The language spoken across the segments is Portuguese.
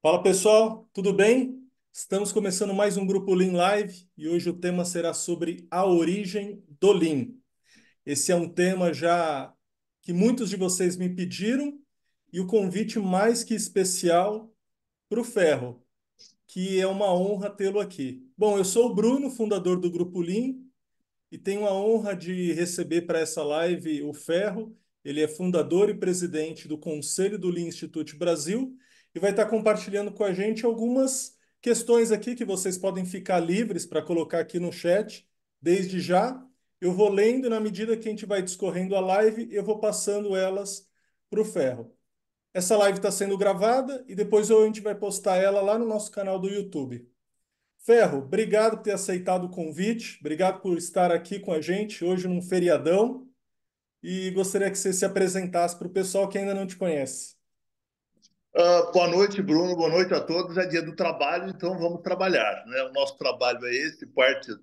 Fala pessoal, tudo bem? Estamos começando mais um Grupo Lean Live e hoje o tema será sobre a origem do Lean. Esse é um tema já que muitos de vocês me pediram e o convite mais que especial para o Ferro, que é uma honra tê-lo aqui. Bom, eu sou o Bruno, fundador do Grupo Lean, e tenho a honra de receber para essa live o Ferro. Ele é fundador e presidente do Conselho do Lean Institute Brasil e vai estar compartilhando com a gente algumas questões aqui que vocês podem ficar livres para colocar aqui no chat desde já. Eu vou lendo e na medida que a gente vai discorrendo a live, eu vou passando elas para o Ferro. Essa live está sendo gravada e depois a gente vai postar ela lá no nosso canal do YouTube. Ferro, obrigado por ter aceitado o convite, obrigado por estar aqui com a gente hoje num feriadão e gostaria que você se apresentasse para o pessoal que ainda não te conhece. Boa noite, Bruno. Boa noite a todos. É dia do trabalho, então vamos trabalhar, né? O nosso trabalho é esse,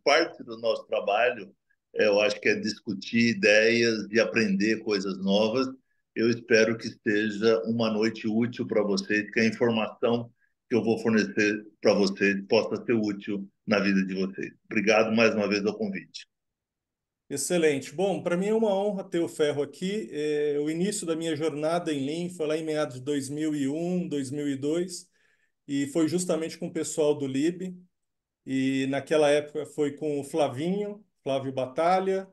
parte do nosso trabalho, eu acho que é discutir ideias e aprender coisas novas. Eu espero que seja uma noite útil para vocês, que a informação que eu vou fornecer para vocês possa ser útil na vida de vocês. Obrigado mais uma vez ao convite. Excelente. Bom, para mim é uma honra ter o Ferro aqui. O início da minha jornada em Lean foi lá em meados de 2001, 2002 e foi justamente com o pessoal do LIB. E naquela época foi com o Flavinho, Flávio Batalha.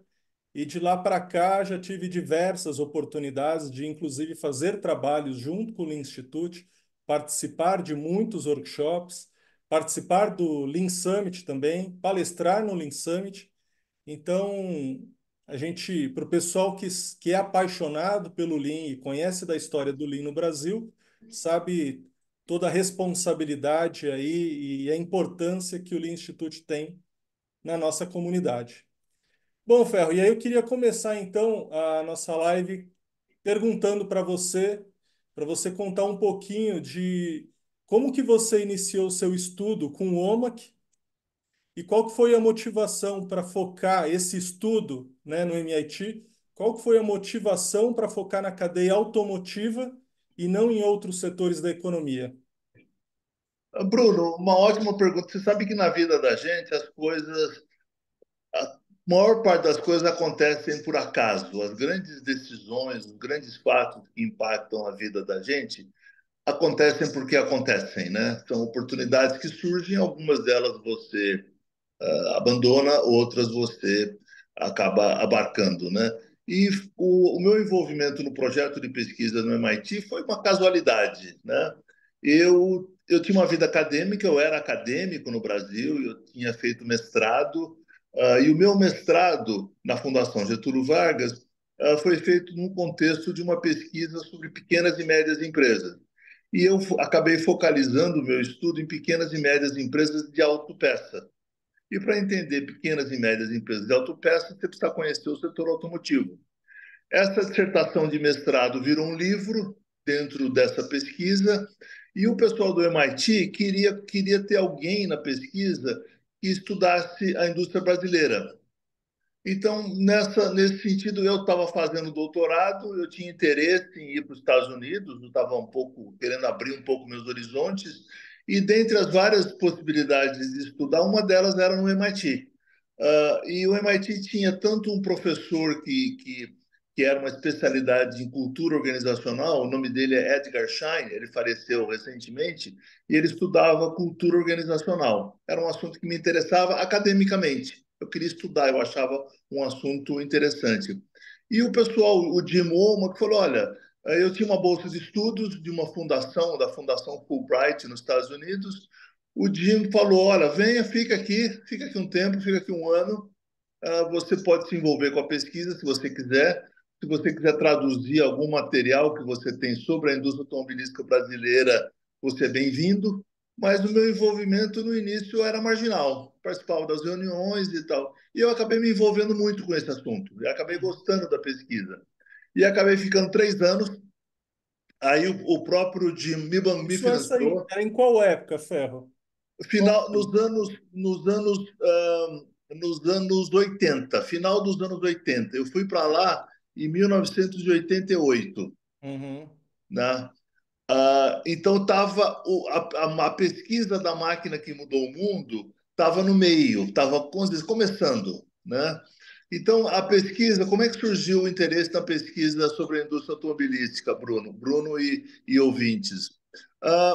E de lá para cá já tive diversas oportunidades de, inclusive, fazer trabalhos junto com o Lean Institute, participar de muitos workshops, participar do Lean Summit também, palestrar no Lean Summit. Então, a gente, para o pessoal que é apaixonado pelo Lean e conhece da história do Lean no Brasil, sabe toda a responsabilidade aí e a importância que o Lean Institute tem na nossa comunidade. Bom, Ferro, e aí eu queria começar então a nossa live perguntando para você contar um pouquinho de como que você iniciou o seu estudo com o OMAC e qual que foi a motivação para focar esse estudo, né, no MIT? Qual que foi a motivação para focar na cadeia automotiva e não em outros setores da economia? Bruno, uma ótima pergunta. Você sabe que na vida da gente as coisas a maior parte das coisas acontecem por acaso. As grandes decisões, os grandes fatos que impactam a vida da gente acontecem porque acontecem, né? São oportunidades que surgem, algumas delas você abandona, outras você acaba abarcando, né? E o meu envolvimento no projeto de pesquisa no MIT foi uma casualidade, né? Eu tinha uma vida acadêmica, eu era acadêmico no Brasil, eu tinha feito mestrado, e o meu mestrado na Fundação Getúlio Vargas foi feito num contexto de uma pesquisa sobre pequenas e médias empresas. E eu acabei focalizando o meu estudo em pequenas e médias empresas de autopeça. E para entender pequenas e médias empresas de autopeça, você precisa conhecer o setor automotivo. Essa dissertação de mestrado virou um livro dentro dessa pesquisa, e o pessoal do MIT queria ter alguém na pesquisa que estudasse a indústria brasileira. Então, nesse sentido, eu estava fazendo doutorado, eu tinha interesse em ir para os Estados Unidos, eu estava um pouco querendo abrir um pouco meus horizontes, e dentre as várias possibilidades de estudar, uma delas era no MIT. E o MIT tinha tanto um professor que era uma especialidade em cultura organizacional, o nome dele é Edgar Schein, ele faleceu recentemente, e ele estudava cultura organizacional. Era um assunto que me interessava academicamente. Eu queria estudar, eu achava um assunto interessante. E o pessoal, o Jim Womack, falou: olha, eu tinha uma bolsa de estudos de uma fundação, da Fundação Fulbright nos Estados Unidos. O Jim falou: olha, venha, fica aqui um tempo, fica aqui um ano. Você pode se envolver com a pesquisa se você quiser. Se você quiser traduzir algum material que você tem sobre a indústria automobilística brasileira, você é bem-vindo. Mas o meu envolvimento no início era marginal, participava das reuniões e tal. E eu acabei me envolvendo muito com esse assunto, e acabei Uhum. gostando da pesquisa. E acabei ficando 3 anos. Aí o próprio Jim me Isso essa aí, financiou. era em qual época, Ferro? Qual Final, ano? nos anos 80, final dos anos 80. Eu fui para lá em 1988, Uhum. né? Então tava a pesquisa da máquina que mudou o mundo estava no meio, estava começando, né? Então a pesquisa, como é que surgiu o interesse na pesquisa sobre a indústria automobilística, Bruno e ouvintes?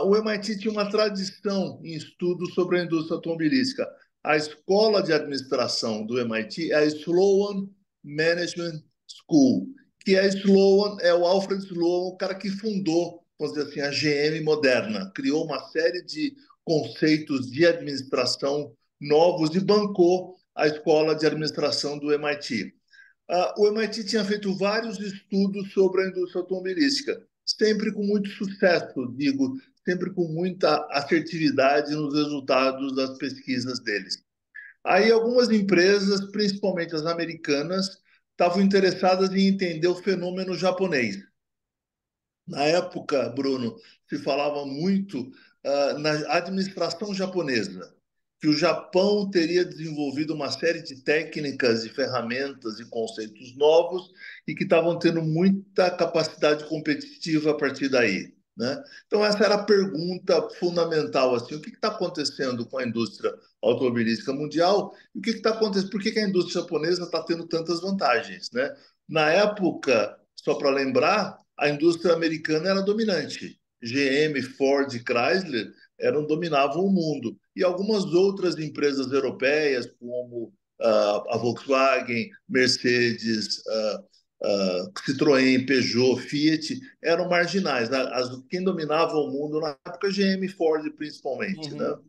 O MIT tinha uma tradição em estudos sobre a indústria automobilística. A escola de administração do MIT é a Sloan Management School, que é Sloan, é o Alfred Sloan, o cara que fundou, vamos dizer assim, a GM moderna, criou uma série de conceitos de administração novos e bancou a escola de administração do MIT. O MIT tinha feito vários estudos sobre a indústria automobilística, sempre com muito sucesso, digo, sempre com muita assertividade nos resultados das pesquisas deles. Aí algumas empresas, principalmente as americanas, estavam interessadas em entender o fenômeno japonês. Na época, Bruno, se falava muito na administração japonesa, que o Japão teria desenvolvido uma série de técnicas e ferramentas e conceitos novos e que estavam tendo muita capacidade competitiva a partir daí, né? Então essa era a pergunta fundamental, assim, o que está acontecendo com a indústria automobilística mundial e o que está acontecendo, por que a indústria japonesa está tendo tantas vantagens, né? Na época, só para lembrar, a indústria americana era dominante. GM, Ford, Chrysler dominavam o mundo. E algumas outras empresas europeias, como a Volkswagen, Mercedes, Citroën, Peugeot, Fiat, eram marginais. Quem dominava o mundo na época, GM e Ford principalmente, né? Uhum.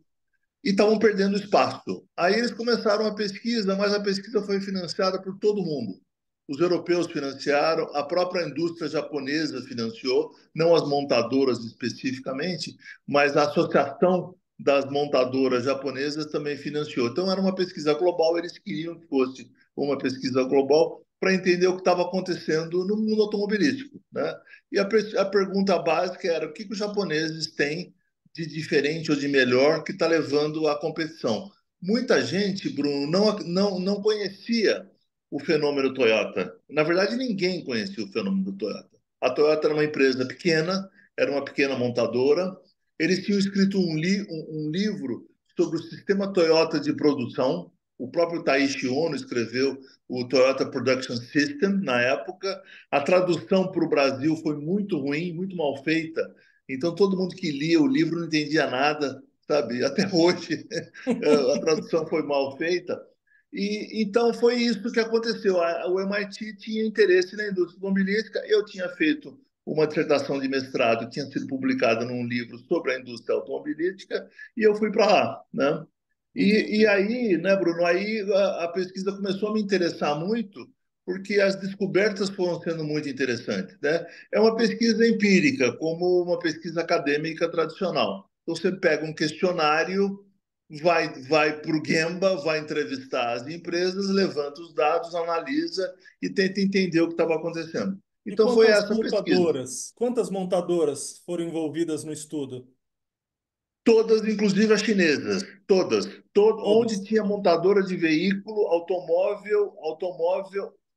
E estavam perdendo espaço. Aí eles começaram a pesquisa, mas a pesquisa foi financiada por todo mundo. Os europeus financiaram, a própria indústria japonesa financiou, não as montadoras especificamente, mas a associação das montadoras japonesas também financiou. Então era uma pesquisa global, eles queriam que fosse uma pesquisa global para entender o que estava acontecendo no mundo automobilístico, né? E a pergunta básica era o que os japoneses têm de diferente ou de melhor que está levando à competição. Muita gente, Bruno, não conhecia o fenômeno Toyota. Na verdade, ninguém conhecia o fenômeno Toyota. A Toyota era uma empresa pequena, era uma pequena montadora. Eles tinham escrito um livro sobre o sistema Toyota de produção. O próprio Taiichi Ono escreveu o Toyota Production System na época. A tradução para o Brasil foi muito ruim, muito mal feita. Então, todo mundo que lia o livro não entendia nada, sabe? Até hoje, a tradução foi mal feita. E então foi isso que aconteceu. O MIT tinha interesse na indústria automobilística. Eu tinha feito uma dissertação de mestrado que tinha sido publicada num livro sobre a indústria automobilística e eu fui para lá, né? E Entendi. aí, né, Bruno? Aí a pesquisa começou a me interessar muito porque as descobertas foram sendo muito interessantes, né? É uma pesquisa empírica, como uma pesquisa acadêmica tradicional. Então, você pega um questionário, vai para o Gemba, vai entrevistar as empresas, levanta os dados, analisa e tenta entender o que estava acontecendo. E Então, quanto foi às essa a pesquisa. montadoras? Quantas montadoras foram envolvidas no estudo? Todas, inclusive as chinesas, todas. Onde Todas. tinha montadora de veículo, automóvel.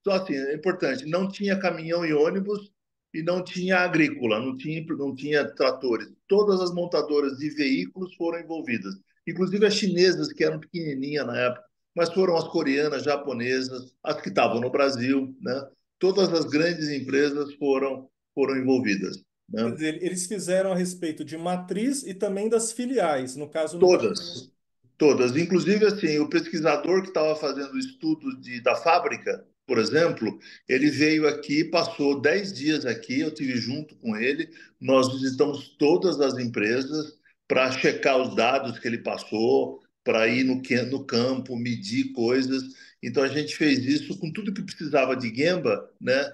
Só assim, é importante, não tinha caminhão e ônibus e não tinha agrícola, não tinha tratores. Todas as montadoras de veículos foram envolvidas, inclusive as chinesas, que eram pequenininhas na época, mas foram as coreanas, japonesas, as que estavam no Brasil, né? Todas as grandes empresas foram envolvidas, Quer né? dizer, eles fizeram a respeito de matriz e também das filiais, no caso no Brasil. Todas, todas. Inclusive, assim, o pesquisador que estava fazendo o estudo da fábrica, por exemplo, ele veio aqui, passou 10 dias aqui, eu tive junto com ele, nós visitamos todas as empresas para checar os dados que ele passou, para ir no campo, medir coisas. Então, a gente fez isso com tudo que precisava de Gemba, né?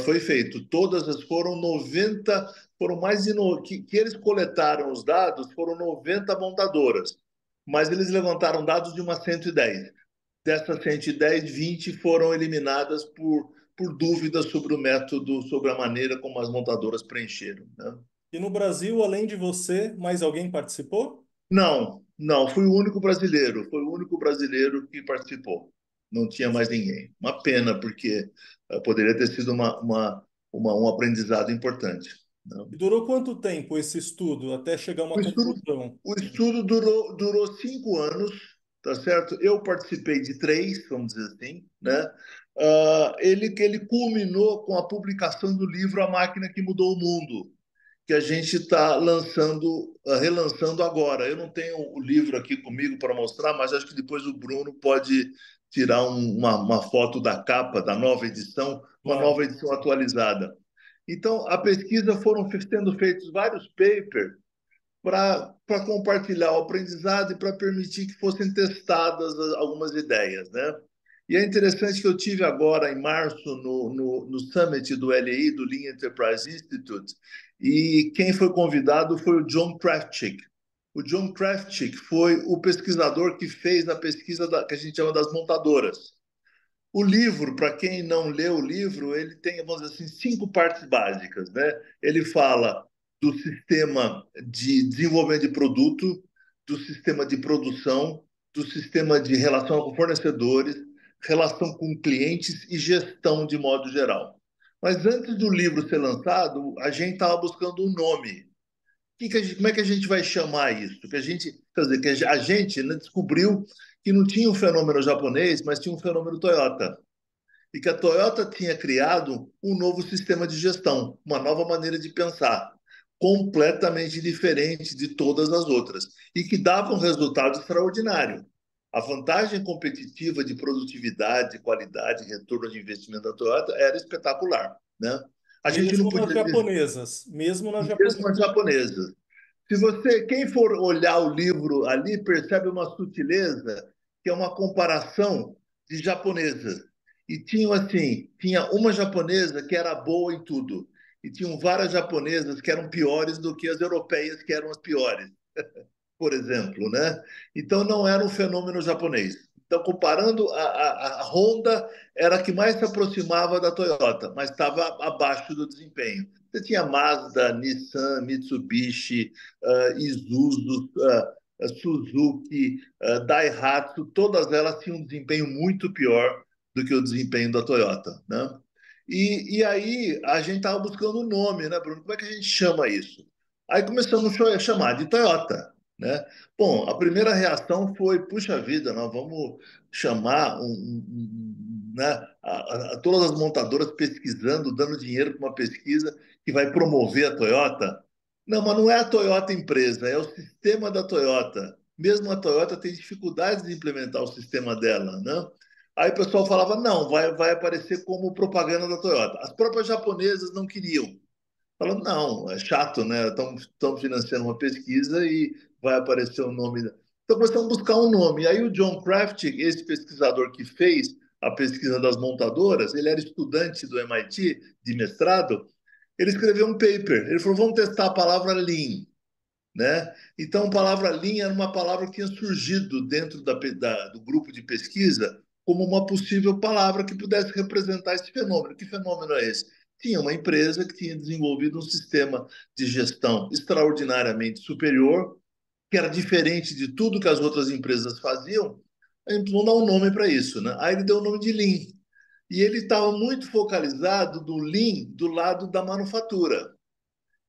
Foi feito. Todas as foram 90, foram mais de que eles coletaram os dados, foram 90 montadoras, mas eles levantaram dados de umas 110. Dessas 110, 20 foram eliminadas por dúvidas sobre o método, sobre a maneira como as montadoras preencheram, né? E no Brasil, além de você, mais alguém participou? Não, fui o único brasileiro, foi o único brasileiro que participou. Não tinha mais ninguém. Uma pena, porque poderia ter sido um aprendizado importante. Né? E durou quanto tempo esse estudo até chegar a O uma estudo, conclusão? o estudo durou 5 anos, tá certo? Eu participei de três, vamos dizer assim, né? Ele culminou com a publicação do livro A Máquina que Mudou o Mundo, que a gente está relançando agora. Eu não tenho o livro aqui comigo para mostrar, mas acho que depois o Bruno pode tirar uma foto da capa da nova edição, uma Claro. nova edição atualizada. Então, a pesquisa foram sendo feitos vários papers para compartilhar o aprendizado e para permitir que fossem testadas algumas ideias, né? E é interessante que eu tive agora, em março, no Summit do LI, do Lean Enterprise Institute, e quem foi convidado foi o John Krafcik. O John Krafcik foi o pesquisador que fez a pesquisa que a gente chama das montadoras. O livro, para quem não leu o livro, ele tem, vamos dizer assim, 5 partes básicas, né? Ele fala do sistema de desenvolvimento de produto, do sistema de produção, do sistema de relação com fornecedores, relação com clientes e gestão de modo geral. Mas antes do livro ser lançado, a gente estava buscando um nome. Como é que a gente vai chamar isso? Que a gente, quer dizer, que a gente, né, descobriu que não tinha um fenômeno japonês, mas tinha um fenômeno Toyota e que a Toyota tinha criado um novo sistema de gestão, uma nova maneira de pensar, completamente diferente de todas as outras, e que dava um resultado extraordinário. A vantagem competitiva de produtividade, qualidade, retorno de investimento da Toyota era espetacular, né? A gente não Mesmo nas podia dizer, japonesas. Mesmo nas mesmo japonesas. as japonesas. Se você, quem for olhar o livro ali, percebe uma sutileza, que é uma comparação de japonesas. E tinham assim, tinha uma japonesa que era boa em tudo, e tinham várias japonesas que eram piores do que as europeias, que eram as piores, por exemplo, né? Então não era um fenômeno japonês. Então, comparando, a Honda era a que mais se aproximava da Toyota, mas estava abaixo do desempenho. Você tinha Mazda, Nissan, Mitsubishi, Isuzu, Suzuki, Daihatsu, todas elas tinham um desempenho muito pior do que o desempenho da Toyota, né? E aí a gente estava buscando um nome, né, Bruno? Como é que a gente chama isso? Aí começamos a chamar de Toyota, né? Bom, a primeira reação foi, puxa vida, nós vamos chamar né, todas as montadoras pesquisando, dando dinheiro para uma pesquisa que vai promover a Toyota. Não, mas não é a Toyota empresa, é o sistema da Toyota. Mesmo a Toyota tem dificuldades de implementar o sistema dela, né? Aí o pessoal falava, não, vai aparecer como propaganda da Toyota. As próprias japonesas não queriam. Falando, não, é chato, né? Estamos financiando uma pesquisa e vai aparecer o nome. Então, começamos a buscar um nome. Aí o John Craft, esse pesquisador que fez a pesquisa das montadoras, ele era estudante do MIT, de mestrado, ele escreveu um paper. Ele falou, vamos testar a palavra Lean, né? Então, a palavra Lean era uma palavra que tinha surgido dentro do grupo de pesquisa como uma possível palavra que pudesse representar esse fenômeno. Que fenômeno é esse? Tinha uma empresa que tinha desenvolvido um sistema de gestão extraordinariamente superior, que era diferente de tudo que as outras empresas faziam. A gente vamos dar um nome para isso, né? Aí ele deu o nome de Lean. E ele estava muito focalizado do Lean do lado da manufatura.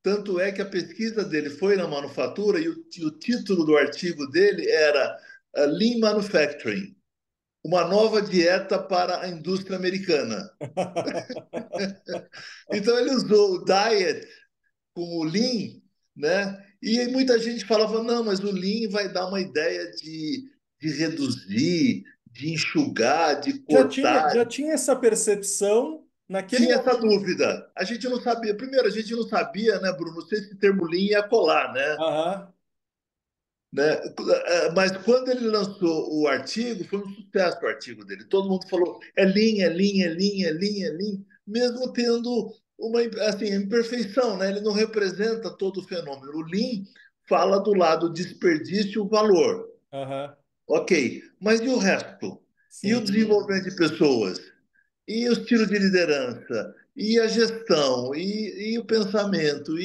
Tanto é que a pesquisa dele foi na manufatura e o título do artigo dele era Lean Manufacturing, uma nova dieta para a indústria americana. Então ele usou o diet com o lean, né? E muita gente falava, não, mas o lean vai dar uma ideia de reduzir, de enxugar, de cortar. Já tinha essa percepção naquele Tinha essa momento. dúvida. A gente não sabia. Primeiro, a gente não sabia, né, Bruno, se esse termo lean ia colar, né? Aham, Né? Mas quando ele lançou o artigo, foi um sucesso o artigo dele. Todo mundo falou é linha, é linha, é linha, é linha, é linha, mesmo tendo uma assim, imperfeição, né? Ele não representa todo o fenômeno. O Lean fala do lado desperdício, valor. aham. Ok, mas e o resto? E o Sim. desenvolvimento de pessoas? E o estilo de liderança? E a gestão? E o pensamento?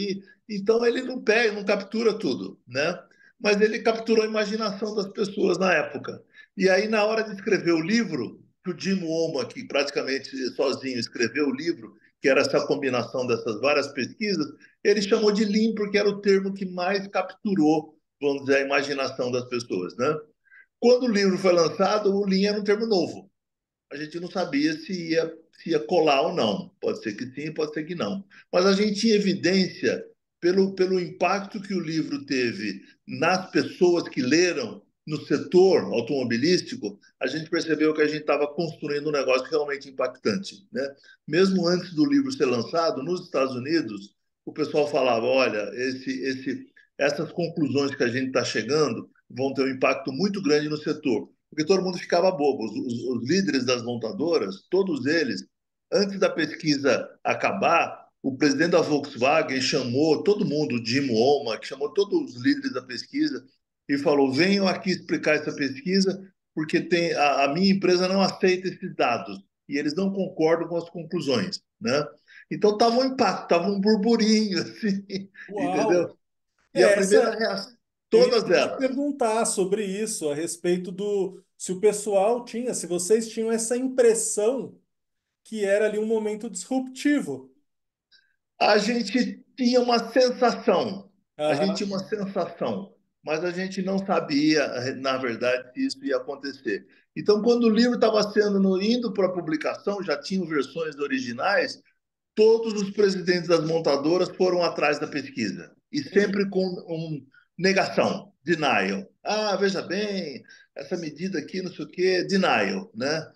Então ele não pega, não captura tudo, né? Mas ele capturou a imaginação das pessoas na época. E aí, na hora de escrever o livro, que o Jim Woma, que praticamente sozinho escreveu o livro, que era essa combinação dessas várias pesquisas, ele chamou de Lean porque era o termo que mais capturou, vamos dizer, a imaginação das pessoas, né? Quando o livro foi lançado, o Lean era um termo novo. A gente não sabia se ia colar ou não. Pode ser que sim, pode ser que não. Mas a gente tinha evidência, pelo impacto que o livro teve nas pessoas que leram, no setor automobilístico, a gente percebeu que a gente estava construindo um negócio realmente impactante, né? Mesmo antes do livro ser lançado, nos Estados Unidos, o pessoal falava: olha, essas conclusões que a gente está chegando vão ter um impacto muito grande no setor, porque todo mundo ficava bobo. Os líderes das montadoras, todos eles, antes da pesquisa acabar, o presidente da Volkswagen chamou todo mundo, o Jim Womack, chamou todos os líderes da pesquisa e falou: venham aqui explicar essa pesquisa, porque a minha empresa não aceita esses dados e eles não concordam com as conclusões, né? Então estava um impacto, estava um burburinho, assim, Uau! entendeu? E a primeira Essa reação, eu ia todas te elas. perguntar sobre isso, a respeito do se o pessoal tinha, se vocês tinham essa impressão que era ali um momento disruptivo. A gente tinha uma sensação, a gente tinha Aham, uma sensação, mas a gente não sabia, na verdade, se isso ia acontecer. Então, quando o livro estava indo para a publicação, já tinham versões originais, todos os presidentes das montadoras foram atrás da pesquisa e entendi. sempre com negação, denial. Ah, veja bem, essa medida aqui, não sei o quê, denial, né?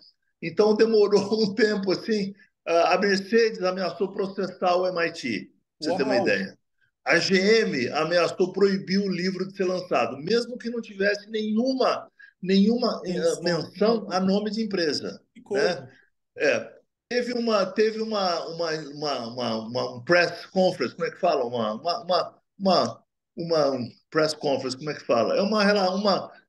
Então demorou um tempo assim. A Mercedes ameaçou processar o MIT, para você ter uma Uau! ideia. A GM ameaçou proibir o livro de ser lançado, mesmo que não tivesse nenhuma Menção, menção a nome de empresa, que né? coisa. É, um press conference, como é que fala? Uma press conference, como é que fala?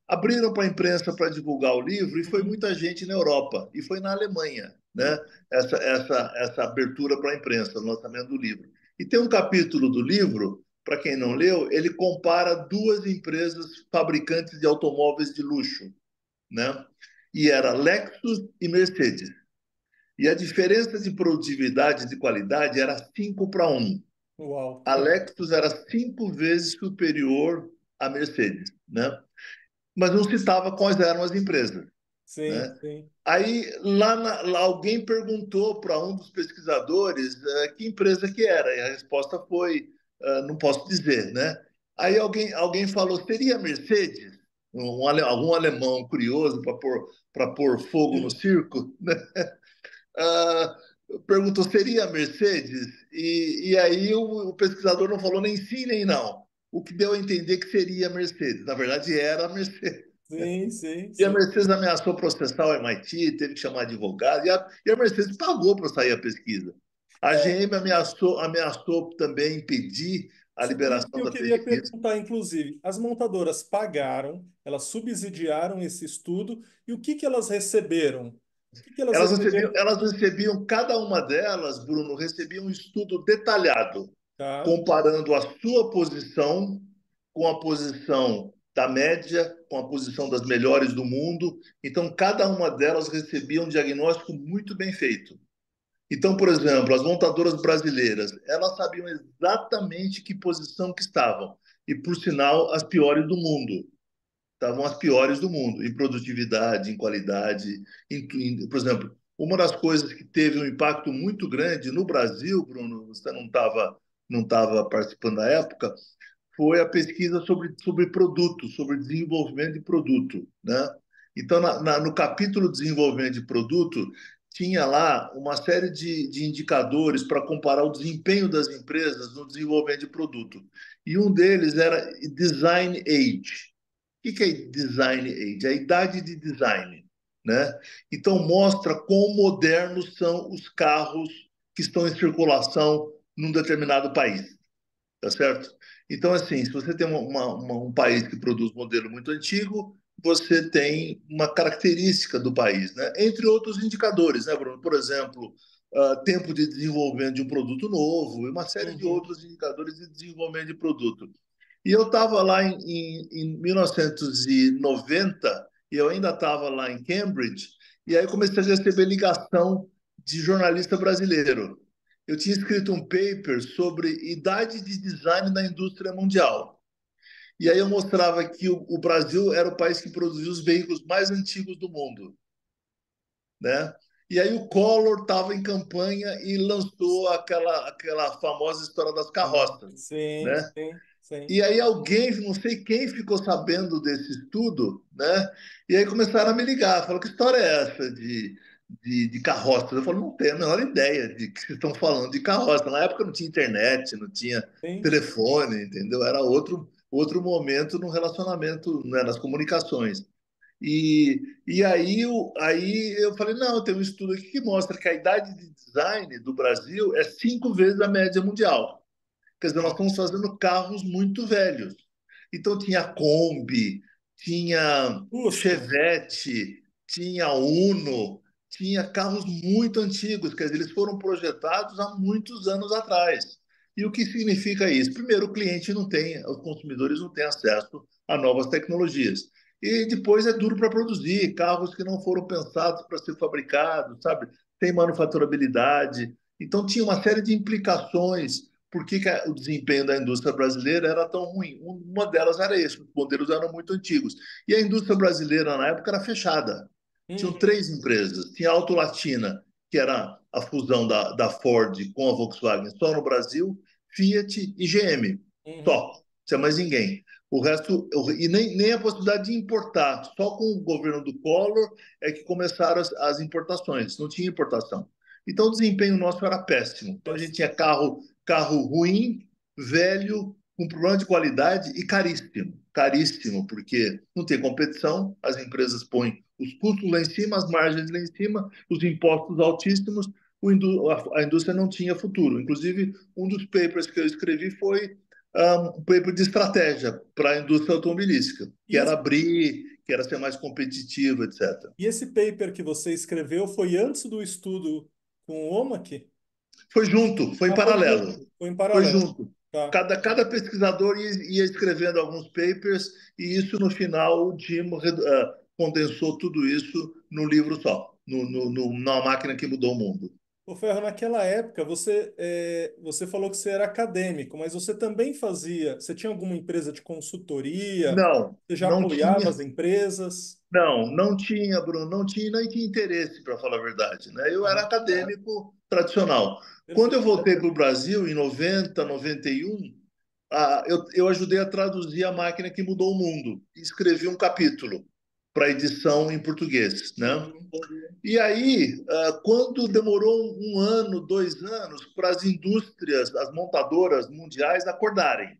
Abriram para a imprensa para divulgar o livro e foi Uhum. muita gente na Europa e foi na Alemanha, né? Essa abertura para a imprensa, o lançamento do livro. E tem um capítulo do livro, para quem não leu, ele compara duas empresas fabricantes de automóveis de luxo, né? E era Lexus e Mercedes. E a diferença de produtividade e de qualidade era 5 para 1. Uau! A Lexus era 5 vezes superior à Mercedes, né? Mas não citava quais eram as empresas, Sim, né? sim. Aí lá alguém perguntou para um dos pesquisadores que empresa que era, e a resposta foi: não posso dizer, né? Aí alguém falou: seria a Mercedes? Algum alemão curioso para pôr fogo no circo, né? ah, Perguntou: seria a Mercedes? E aí o pesquisador não falou nem sim nem não. O que deu a entender que seria a Mercedes. Na verdade, era a Mercedes. Sim, sim, E a sim. Mercedes ameaçou processar o MIT, teve que chamar advogado, e a Mercedes pagou para sair a pesquisa. A É, GM ameaçou também impedir a sobre isso que liberação eu da queria pesquisa. perguntar, inclusive, as montadoras pagaram, elas subsidiaram esse estudo, e o que que elas receberam? O que que elas Elas recebiam, receberam? elas recebiam, cada uma delas, Bruno, recebia um estudo detalhado, Tá? comparando a sua posição com a posição da média, com a posição das melhores do mundo. Então, cada uma delas recebia um diagnóstico muito bem feito. Então, por exemplo, as montadoras brasileiras, elas sabiam exatamente que posição que estavam. E, por sinal, as piores do mundo. Estavam as piores do mundo, em produtividade, em qualidade. Por exemplo, uma das coisas que teve um impacto muito grande no Brasil, Bruno, você não estava participando da época, foi a pesquisa sobre produto, sobre desenvolvimento de produto, né? Então, no capítulo desenvolvimento de produto, tinha lá uma série de indicadores para comparar o desempenho das empresas no desenvolvimento de produto. E um deles era Design Age. O que é Design Age? A idade de design, né? Então, mostra quão modernos são os carros que estão em circulação num determinado país, tá certo? Então, assim, se você tem um país que produz modelo muito antigo, você tem uma característica do país, né? Entre outros indicadores, né, Bruno? Por exemplo, tempo de desenvolvimento de um produto novo e uma série de Uhum. outros indicadores de desenvolvimento de produto. E eu estava lá em 1990, e eu ainda estava lá em Cambridge, e aí comecei a receber ligação de jornalista brasileiro. eu tinha escrito um paper sobre idade de design na indústria mundial. E aí eu mostrava que o Brasil era o país que produzia os veículos mais antigos do mundo, né? E aí o Collor estava em campanha e lançou aquela famosa história das carroças, Sim, né? sim, sim, E aí alguém, não sei quem, ficou sabendo desse estudo, né? E aí começaram a me ligar, falaram, que história é essa de carroça? Eu falo, não tenho a menor ideia de que vocês estão falando de carroça. Na época não tinha internet, não tinha sim. telefone, entendeu? Era outro momento no relacionamento, né, nas comunicações. Aí eu falei, não, tem um estudo aqui que mostra que a idade de design do Brasil é 5 vezes a média mundial. Quer dizer, nós Tá. estamos fazendo carros muito velhos. Então tinha Kombi, tinha Fusca. Chevette, tinha Uno, tinha carros muito antigos, quer dizer, eles foram projetados há muitos anos atrás. E o que significa isso? Primeiro, o cliente não tem, os consumidores não têm acesso a novas tecnologias. E depois é duro para produzir, carros que não foram pensados para ser fabricados, sabe? Tem manufaturabilidade. Então tinha uma série de implicações por que o desempenho da indústria brasileira era tão ruim. Uma delas era isso, os modelos eram muito antigos. E a indústria brasileira, na época, era fechada. Tinham Uhum, 3 empresas. Tinha a Auto Latina, que era a fusão da Ford com a Volkswagen só no Brasil, Fiat e GM. uhum. Só. Não tinha mais ninguém. O resto, e nem a possibilidade de importar. Só com o governo do Collor é que começaram as importações. Não tinha importação. Então, o desempenho nosso era péssimo. Então, a gente tinha carro ruim, velho, com problema de qualidade e caríssimo. Caríssimo, porque não tem competição, as empresas põem os custos lá em cima, as margens lá em cima, os impostos altíssimos, a indústria não tinha futuro. Inclusive, um dos papers que eu escrevi foi um paper de estratégia para a indústria automobilística, que E era esse, abrir, que era ser mais competitivo, etc. e esse paper que você escreveu foi antes do estudo com o OMAC? Foi junto, foi em Ah, foi paralelo. junto, foi em Foi paralelo. junto. Tá. Cada pesquisador ia escrevendo alguns papers e isso, no final, o Jim condensou tudo isso no livro só, na máquina que mudou o mundo. Ô Ferro, naquela época você falou que você era acadêmico, mas você também você tinha alguma empresa de consultoria? Não, Você já não apoiava tinha, as empresas? não tinha, Bruno, não tinha, nem tinha interesse, para falar a verdade, né? Eu era Aham, acadêmico tradicional. Quando eu perfeito. voltei para o Brasil, em 90, 91, eu ajudei a traduzir A Máquina que Mudou o Mundo. E escrevi um capítulo para edição em português, né? Uhum, E aí, quando demorou um ano, 2 anos, para as indústrias, as montadoras mundiais acordarem,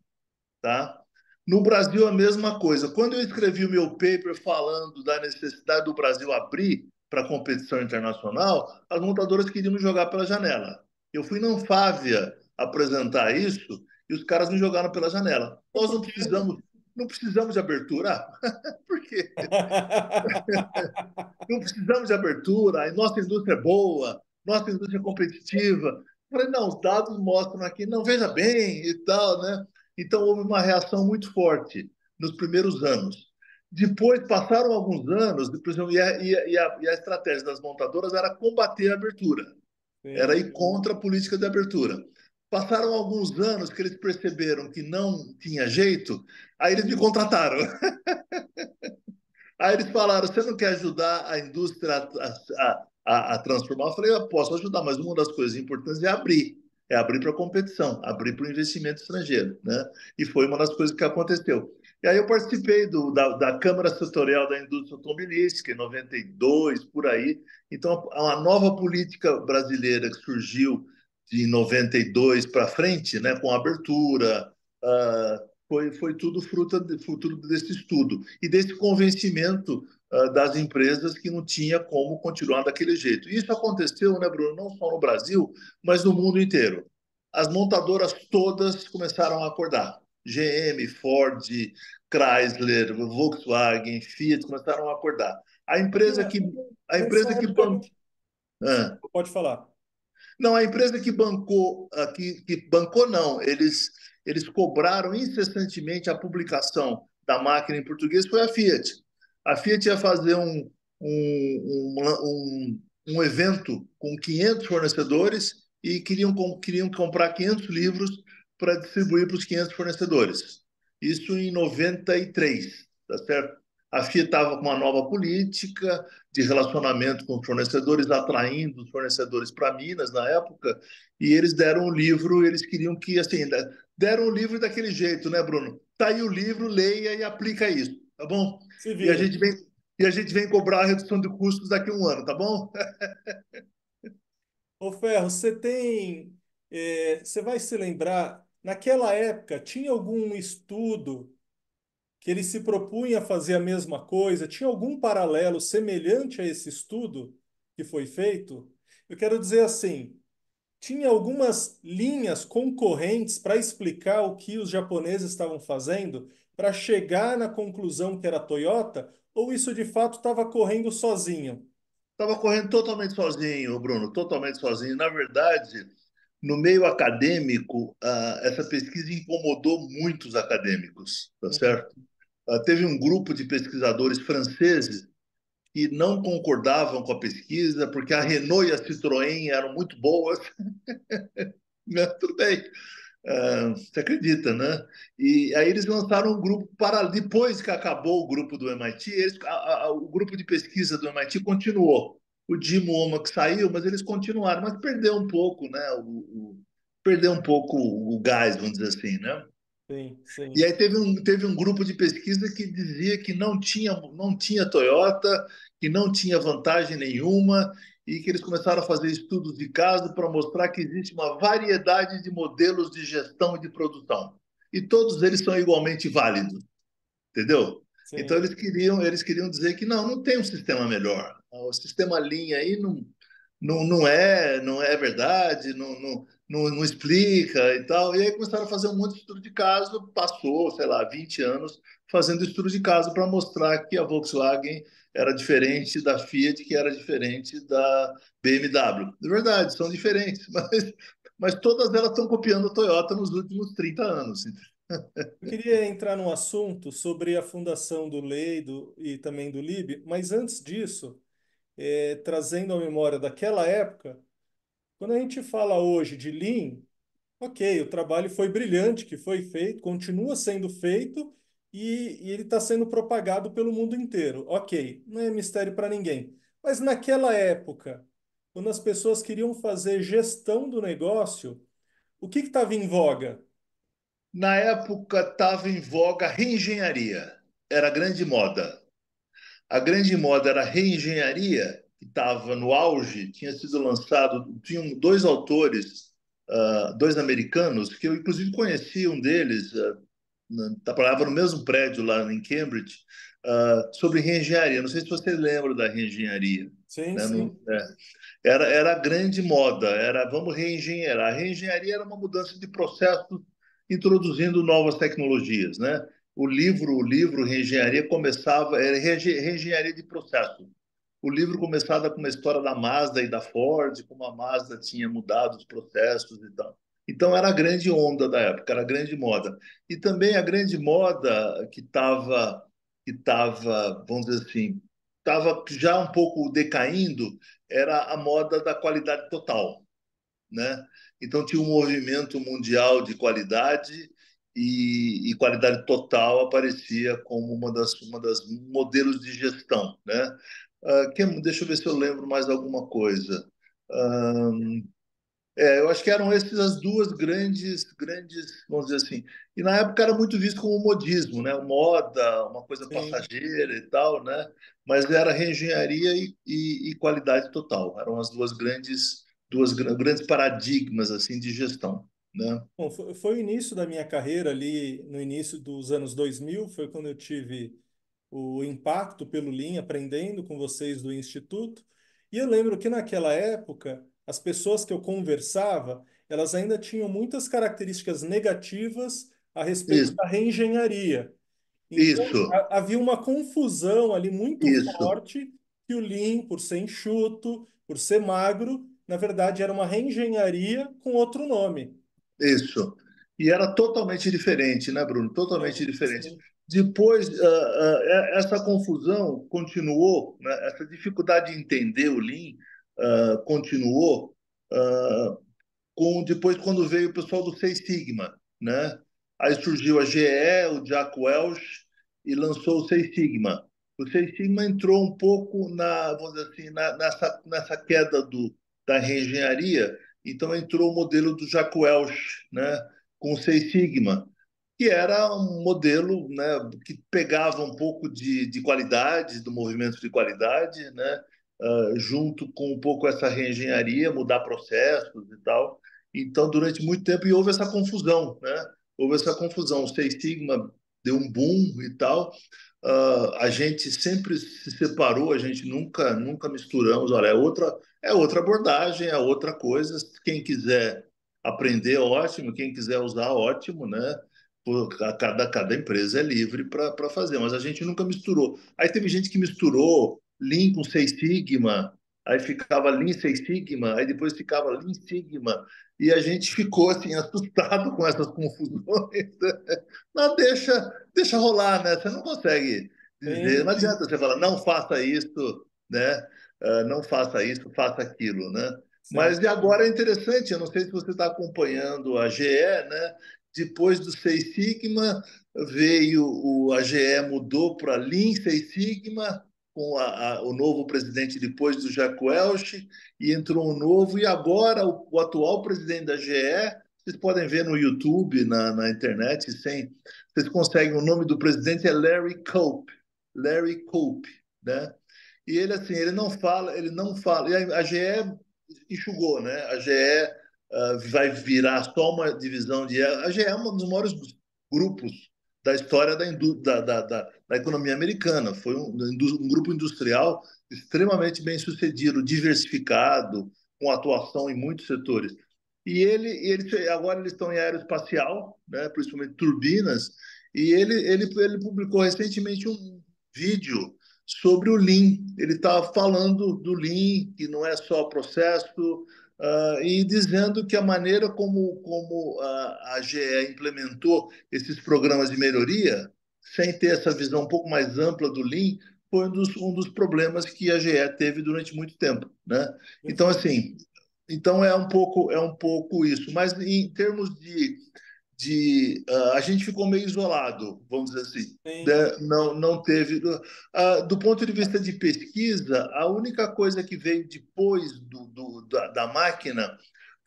tá? No Brasil, a mesma coisa. Quando eu escrevi o meu paper falando da necessidade do Brasil abrir para a competição internacional, as montadoras queriam me jogar pela janela. Eu fui na Anfávia apresentar isso e os caras me jogaram pela janela. Nós por quê? não precisamos de abertura. Por quê? Não precisamos de abertura, a nossa indústria é boa, nossa indústria é competitiva. Eu falei, não, os dados mostram aqui, não, veja bem e tal, né? Então houve uma reação muito forte nos primeiros anos. Depois passaram alguns anos, por exemplo, e a estratégia das montadoras era combater a abertura, era Sim. ir contra a política de abertura. Passaram alguns anos que eles perceberam que não tinha jeito, aí eles me contrataram. Aí eles falaram: você não quer ajudar a indústria a transformar? Eu falei: eu posso ajudar, mas uma das coisas importantes é abrir para a competição, abrir para o investimento estrangeiro. Né? E foi uma das coisas que aconteceu. E aí eu participei da Câmara Setorial da Indústria Automobilística, em 92, por aí. Então, uma nova política brasileira que surgiu de 92 para frente, né, com abertura, foi tudo fruto desse estudo e desse convencimento das empresas que não tinha como continuar daquele jeito. Isso aconteceu, né, Bruno, não só no Brasil, mas no mundo inteiro. As montadoras todas começaram a acordar. GM, Ford, Chrysler, Volkswagen, Fiat começaram a acordar. A empresa Naquela, que a nessa empresa que época, ah, pode falar. não, a empresa que bancou, que bancou não, eles cobraram incessantemente a publicação da máquina em português foi a Fiat. A Fiat ia fazer um evento com 500 fornecedores e queriam comprar 500 livros para distribuir para os 500 fornecedores. Isso em 93, tá certo? A FIA estava com uma nova política de relacionamento com os fornecedores, atraindo os fornecedores para Minas na época, e eles deram o livro, eles queriam que, assim, deram o livro daquele jeito, né, Bruno? Tá aí o livro, leia e aplica isso, tá bom? Se E a vira. gente vem, e a gente vem cobrar a redução de custos daqui a um ano, tá bom? Ô Ferro, você vai se lembrar, naquela época tinha algum estudo que ele se propunha a fazer a mesma coisa? Tinha algum paralelo semelhante a esse estudo que foi feito? Eu quero dizer assim, tinha algumas linhas concorrentes para explicar o que os japoneses estavam fazendo para chegar na conclusão que era a Toyota, ou isso de fato estava correndo sozinho? Estava correndo totalmente sozinho, Bruno, totalmente sozinho. Na verdade, no meio acadêmico, essa pesquisa incomodou muitos acadêmicos, tá Uhum. certo? Teve um grupo de pesquisadores franceses que não concordavam com a pesquisa, porque a Renault e a Citroën eram muito boas, né? Tudo bem, você acredita, né? E aí eles lançaram um grupo para depois que acabou o grupo do MIT, o grupo de pesquisa do MIT continuou. O Jim Oma que saiu, mas eles continuaram, mas perdeu um pouco, né? Perdeu um pouco o gás, vamos dizer assim, né? Sim, E sim. aí teve um grupo de pesquisa que dizia que não tinha Toyota, que não tinha vantagem nenhuma, e que eles começaram a fazer estudos de caso para mostrar que existe uma variedade de modelos de gestão e de produção. E todos eles são igualmente válidos, entendeu? Então Sim. eles queriam dizer que não tem um sistema melhor. O sistema linha aí não é verdade, não explica e tal. E aí começaram a fazer um monte de estudo de caso, passou, sei lá, 20 anos fazendo estudo de caso para mostrar que a Volkswagen era diferente da Fiat, que era diferente da BMW. De verdade, são diferentes, mas todas elas estão copiando a Toyota nos últimos 30 anos. Eu queria entrar num assunto sobre a fundação do Leido e também do Lib, mas antes disso, trazendo à memória daquela época, quando a gente fala hoje de Lean, ok, o trabalho foi brilhante que foi feito, continua sendo feito e ele está sendo propagado pelo mundo inteiro. Ok, não é mistério para ninguém. Mas naquela época, quando as pessoas queriam fazer gestão do negócio, o que estava em voga? Na época estava em voga a reengenharia, era a grande moda. A grande moda era a reengenharia, que estava no auge, tinha sido lançado, tinham dois autores, dois americanos, que eu inclusive conheci um deles, trabalhava no mesmo prédio lá em Cambridge, sobre reengenharia. Não sei se você lembra da reengenharia. Sim, Né? sim, Era a grande moda, era vamos reengenheirar. A reengenharia era uma mudança de processos introduzindo novas tecnologias, né? O livro Reengenharia começava, era reengenharia de processos. O livro começava com uma história da Mazda e da Ford, como a Mazda tinha mudado os processos e tal. Então era a grande onda da época, era a grande moda. E também a grande moda que estava, vamos dizer assim, estava já um pouco decaindo, era a moda da qualidade total, né? Então tinha um movimento mundial de qualidade e qualidade total aparecia como uma das modelos de gestão, né? Deixa eu ver se eu lembro mais alguma coisa. Ah, eu acho que eram essas as duas grandes, vamos dizer assim. E na época era muito visto como modismo, né? Moda, uma coisa sim. passageira e tal, né? Mas era reengenharia e qualidade total. Eram as grandes paradigmas assim de gestão, né? Bom, foi o início da minha carreira ali, no início dos anos 2000, foi quando eu tive o impacto pelo Lean, aprendendo com vocês do Instituto. E eu lembro que naquela época, as pessoas que eu conversava, elas ainda tinham muitas características negativas a respeito Isso, da reengenharia. Então, isso, havia uma confusão ali muito isso. forte que o Lean, por ser enxuto, por ser magro, na verdade era uma reengenharia com outro nome. Isso. E era totalmente diferente, né, Bruno? Totalmente Sim, diferente. sim, Depois, essa confusão continuou, né? Essa dificuldade de entender o Lean continuou. depois quando veio o pessoal do Seis Sigma, né? Aí surgiu a GE, o Jack Welch, e lançou o Seis Sigma. O Seis Sigma entrou um pouco vamos dizer assim, nessa queda da reengenharia, então entrou o modelo do Jack Welch, né? Com o Seis Sigma, que era um modelo, né, que pegava um pouco de qualidade, do movimento de qualidade, né, junto com um pouco essa reengenharia, mudar processos e tal. Então, durante muito tempo, e houve essa confusão, né? Houve essa confusão. O Seis Sigma deu um boom e tal. A gente sempre se separou, a gente nunca misturamos. Olha, é outra abordagem, é outra coisa. Quem quiser aprender, ótimo. Quem quiser usar, ótimo, né? Cada empresa é livre para fazer, mas a gente nunca misturou. Aí teve gente que misturou Lean com Seis Sigma, aí ficava Lean Seis Sigma, aí depois ficava Lean Sigma, e a gente ficou assim assustado com essas confusões. Não, deixa rolar, né? Você não consegue dizer, Sim, não adianta você falar, não faça isso, né? Não faça isso, faça aquilo, né? sim. Mas e agora é interessante, eu não sei se você está acompanhando a GE, né? Depois do Seis Sigma, veio a GE mudou para Lean Seis Sigma, com o novo presidente depois do Jack Welch, e entrou um novo, e agora o atual presidente da GE, vocês podem ver no YouTube, na internet, vocês conseguem, o nome do presidente é Larry Culp, né? E ele assim, ele não fala, e a GE enxugou, né? A GE vai virar só uma divisão a GE é um dos maiores grupos da história da economia americana. Foi um grupo industrial extremamente bem sucedido, diversificado, com atuação em muitos setores. Agora eles estão em aeroespacial, né, principalmente turbinas, e ele publicou recentemente um vídeo sobre o Lean. Ele estava falando do Lean, que não é só processo, e dizendo que a maneira como a GE implementou esses programas de melhoria, sem ter essa visão um pouco mais ampla do Lean, foi um dos problemas que a GE teve durante muito tempo, né? Então, Perfeito. assim, então é um pouco isso. Mas em termos a gente ficou meio isolado, vamos dizer assim. Sim. Né? Não teve. Do ponto de vista de pesquisa, a única coisa que veio depois da máquina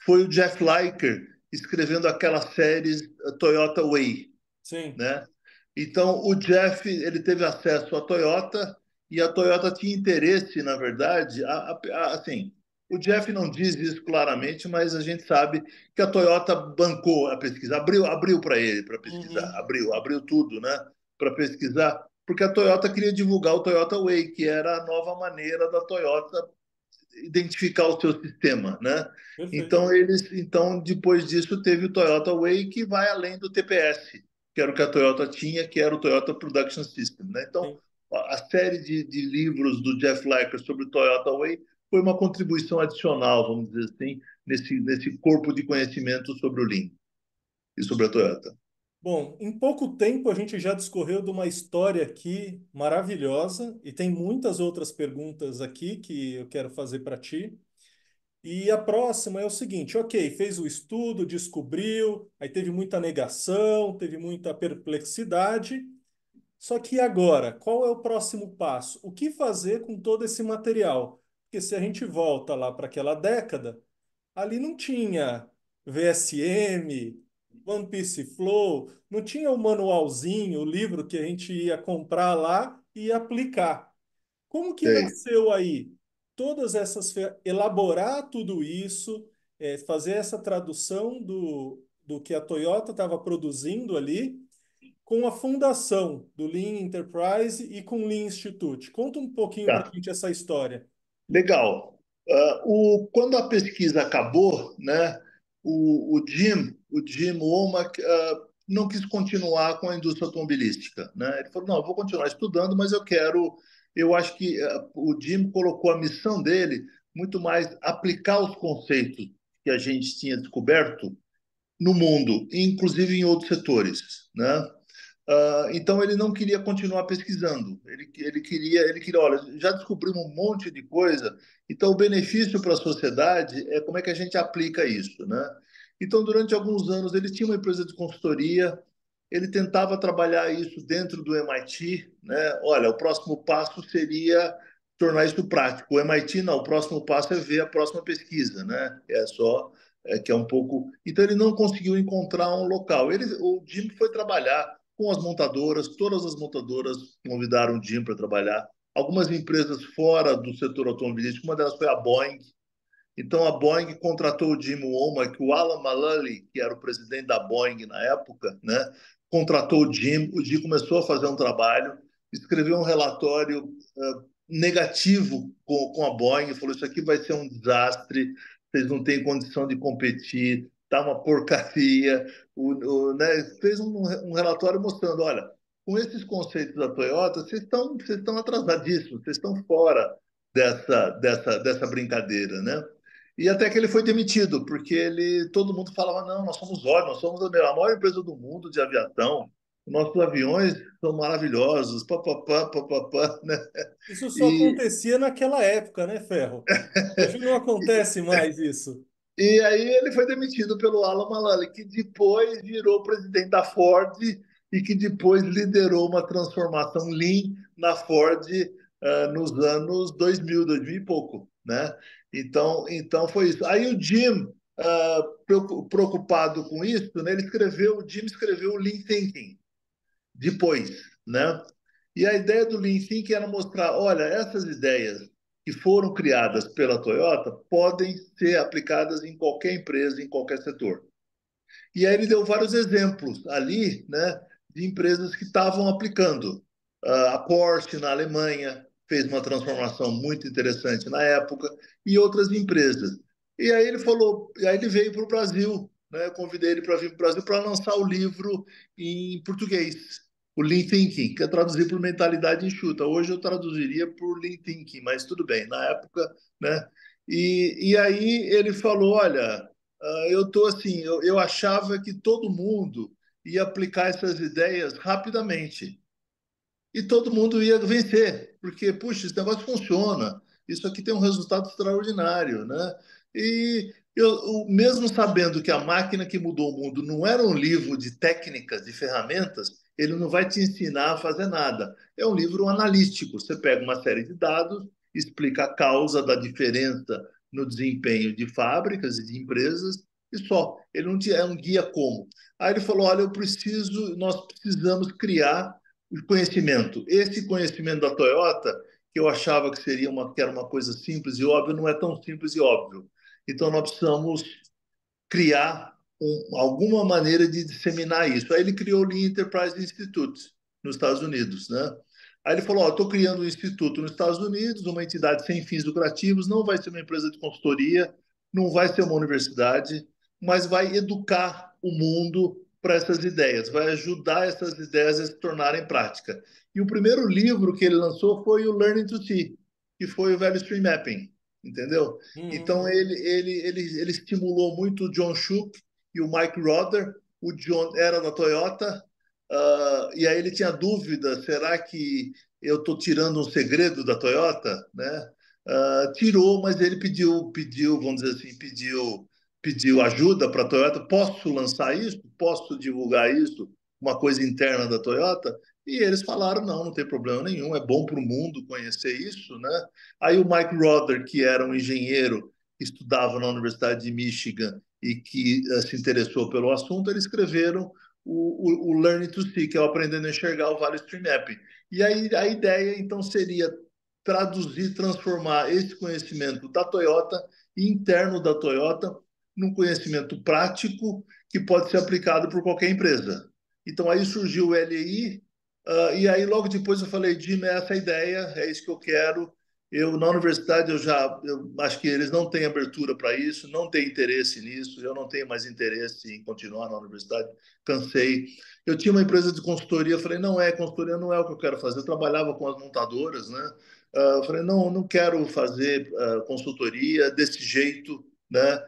foi o Jeff Liker escrevendo aquelas séries Toyota Way, Sim. né? Então, o Jeff ele teve acesso à Toyota e a Toyota tinha interesse, na verdade, assim, o Jeff não diz isso claramente, mas a gente sabe que a Toyota bancou a pesquisa, abriu para ele para pesquisar, Uhum. abriu tudo, né, para pesquisar, porque a Toyota queria divulgar o Toyota Way, que era a nova maneira da Toyota identificar o seu sistema, né? Perfeito. Então depois disso teve o Toyota Way que vai além do TPS, que era o que a Toyota tinha, que era o Toyota Production System, né? Então Sim. a série de livros do Jeff Liker sobre o Toyota Way foi uma contribuição adicional, vamos dizer assim, nesse corpo de conhecimento sobre o Lean e sobre a Toyota. Bom, em pouco tempo a gente já discorreu de uma história aqui maravilhosa e tem muitas outras perguntas aqui que eu quero fazer para ti. E a próxima é o seguinte: ok, fez o estudo, descobriu, aí teve muita negação, teve muita perplexidade. Só que agora, qual é o próximo passo? O que fazer com todo esse material? Porque se a gente volta lá para aquela década, ali não tinha VSM, One Piece Flow, não tinha o manualzinho, o livro que a gente ia comprar lá e ia aplicar. Como que Sei. nasceu aí elaborar tudo isso, fazer essa tradução do que a Toyota estava produzindo ali com a fundação do Lean Enterprise e com o Lean Institute? Conta um pouquinho para a Tá. gente essa história. Legal. Quando a pesquisa acabou, né, o Jim Womack não quis continuar com a indústria automobilística, né? Ele falou, não, eu vou continuar estudando, mas eu acho que o Jim colocou a missão dele muito mais aplicar os conceitos que a gente tinha descoberto no mundo, inclusive em outros setores, né? Então ele não queria continuar pesquisando. Ele queria, olha, já descobrimos um monte de coisa. Então o benefício para a sociedade é como é que a gente aplica isso, né? Então durante alguns anos ele tinha uma empresa de consultoria. Ele tentava trabalhar isso dentro do MIT, né? Olha, o próximo passo seria tornar isso prático. O MIT não, o próximo passo é ver a próxima pesquisa, né? É só que é um pouco. Então ele não conseguiu encontrar um local. O Jim foi trabalhar com as montadoras, todas as montadoras convidaram o Jim para trabalhar. Algumas empresas fora do setor automobilístico, uma delas foi a Boeing. Então a Boeing contratou o Jim Womack, o Alan Mulally, que era o presidente da Boeing na época, né? Contratou o Jim começou a fazer um trabalho, escreveu um relatório negativo com a Boeing, falou: isso aqui vai ser um desastre, vocês não têm condição de competir, tá uma porcaria. Né? Fez um relatório mostrando: olha, com esses conceitos da Toyota, vocês estão atrasadíssimos, vocês estão fora dessa brincadeira, né? E até que ele foi demitido, porque todo mundo falava: não, nós somos ótimos, nós somos a maior empresa do mundo de aviação, nossos aviões são maravilhosos, papapá, papapá, né? Isso só E, acontecia naquela época, né, Ferro? Hoje não acontece mais isso. e aí ele foi demitido pelo Alan Mulally, que depois virou presidente da Ford e que depois liderou uma transformação Lean na Ford nos anos 2000 e pouco, né? Então foi isso. Aí o Jim, preocupado com isso, né, o Jim escreveu o Lean Thinking depois, né? E a ideia do Lean Thinking era mostrar: olha, essas ideias que foram criadas pela Toyota podem ser aplicadas em qualquer empresa, em qualquer setor. E aí ele deu vários exemplos ali, né, de empresas que estavam aplicando. A Porsche, na Alemanha, fez uma transformação muito interessante na época, e outras empresas. E aí ele falou, e aí ele veio para o Brasil, né, eu convidei ele para vir para o Brasil para lançar o livro em português, o Lean Thinking, que é traduzir por mentalidade enxuta. Hoje eu traduziria por Lean Thinking, mas tudo bem, na época, né? E aí ele falou: olha, eu tô assim, eu achava que todo mundo ia aplicar essas ideias rapidamente e todo mundo ia vencer, porque, puxa, esse negócio funciona, isso aqui tem um resultado extraordinário, né? E mesmo sabendo que a máquina que mudou o mundo não era um livro de técnicas, de ferramentas, ele não vai te ensinar a fazer nada. É um livro analítico. Você pega uma série de dados, explica a causa da diferença no desempenho de fábricas e de empresas e só. Ele não é um guia como. Aí ele falou: olha, nós precisamos criar o conhecimento. Esse conhecimento da Toyota, que eu achava que era uma coisa simples e óbvia, não é tão simples e óbvio. Então, nós precisamos criar alguma maneira de disseminar isso. Aí ele criou o Lean Enterprise Institute nos Estados Unidos, né? Aí ele falou: estou criando um instituto nos Estados Unidos, uma entidade sem fins lucrativos, não vai ser uma empresa de consultoria, não vai ser uma universidade, mas vai educar o mundo para essas ideias, vai ajudar essas ideias a se tornarem prática. E o primeiro livro que ele lançou foi o Learning to See, que foi o Value Stream Mapping, entendeu? Uhum. Então ele estimulou muito o John Shook e o Mike Roder. O John era da Toyota, e aí ele tinha dúvida: será que eu estou tirando um segredo da Toyota, né? Tirou, mas ele pediu, vamos dizer assim, pediu ajuda para a Toyota. Posso lançar isso? Posso divulgar isso? Uma coisa interna da Toyota? E eles falaram: não, não tem problema nenhum, é bom para o mundo conhecer isso, né? Aí o Mike Roder, que era um engenheiro que estudava na Universidade de Michigan e que se interessou pelo assunto, eles escreveram o Learning to See, que é o Aprendendo a Enxergar o Value Stream Mapping. E aí a ideia, então, seria traduzir, transformar esse conhecimento da Toyota, interno da Toyota, num conhecimento prático que pode ser aplicado por qualquer empresa. Então, aí surgiu o LEI, e aí logo depois eu falei: Jim, é essa a ideia, é isso que eu quero. Na universidade eu acho que eles não têm abertura para isso, não têm interesse nisso, eu não tenho mais interesse em continuar na universidade, cansei. Eu tinha uma empresa de consultoria, falei: consultoria não é o que eu quero fazer. Eu trabalhava com as montadoras, né? Eu falei: não quero fazer consultoria desse jeito, né?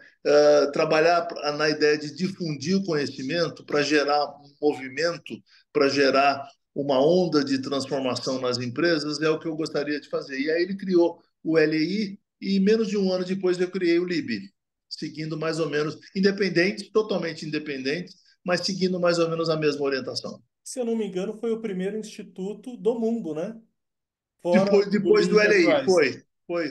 Trabalhar na ideia de difundir o conhecimento para gerar um movimento para gerar uma onda de transformação nas empresas, é o que eu gostaria de fazer. E aí ele criou o LEI e menos de um ano depois eu criei o LIB, seguindo mais ou menos independente, totalmente independente, mas seguindo mais ou menos a mesma orientação. Se eu não me engano, foi o primeiro instituto do mundo, né? Fora do Depois Lean do LEI, Enterprise.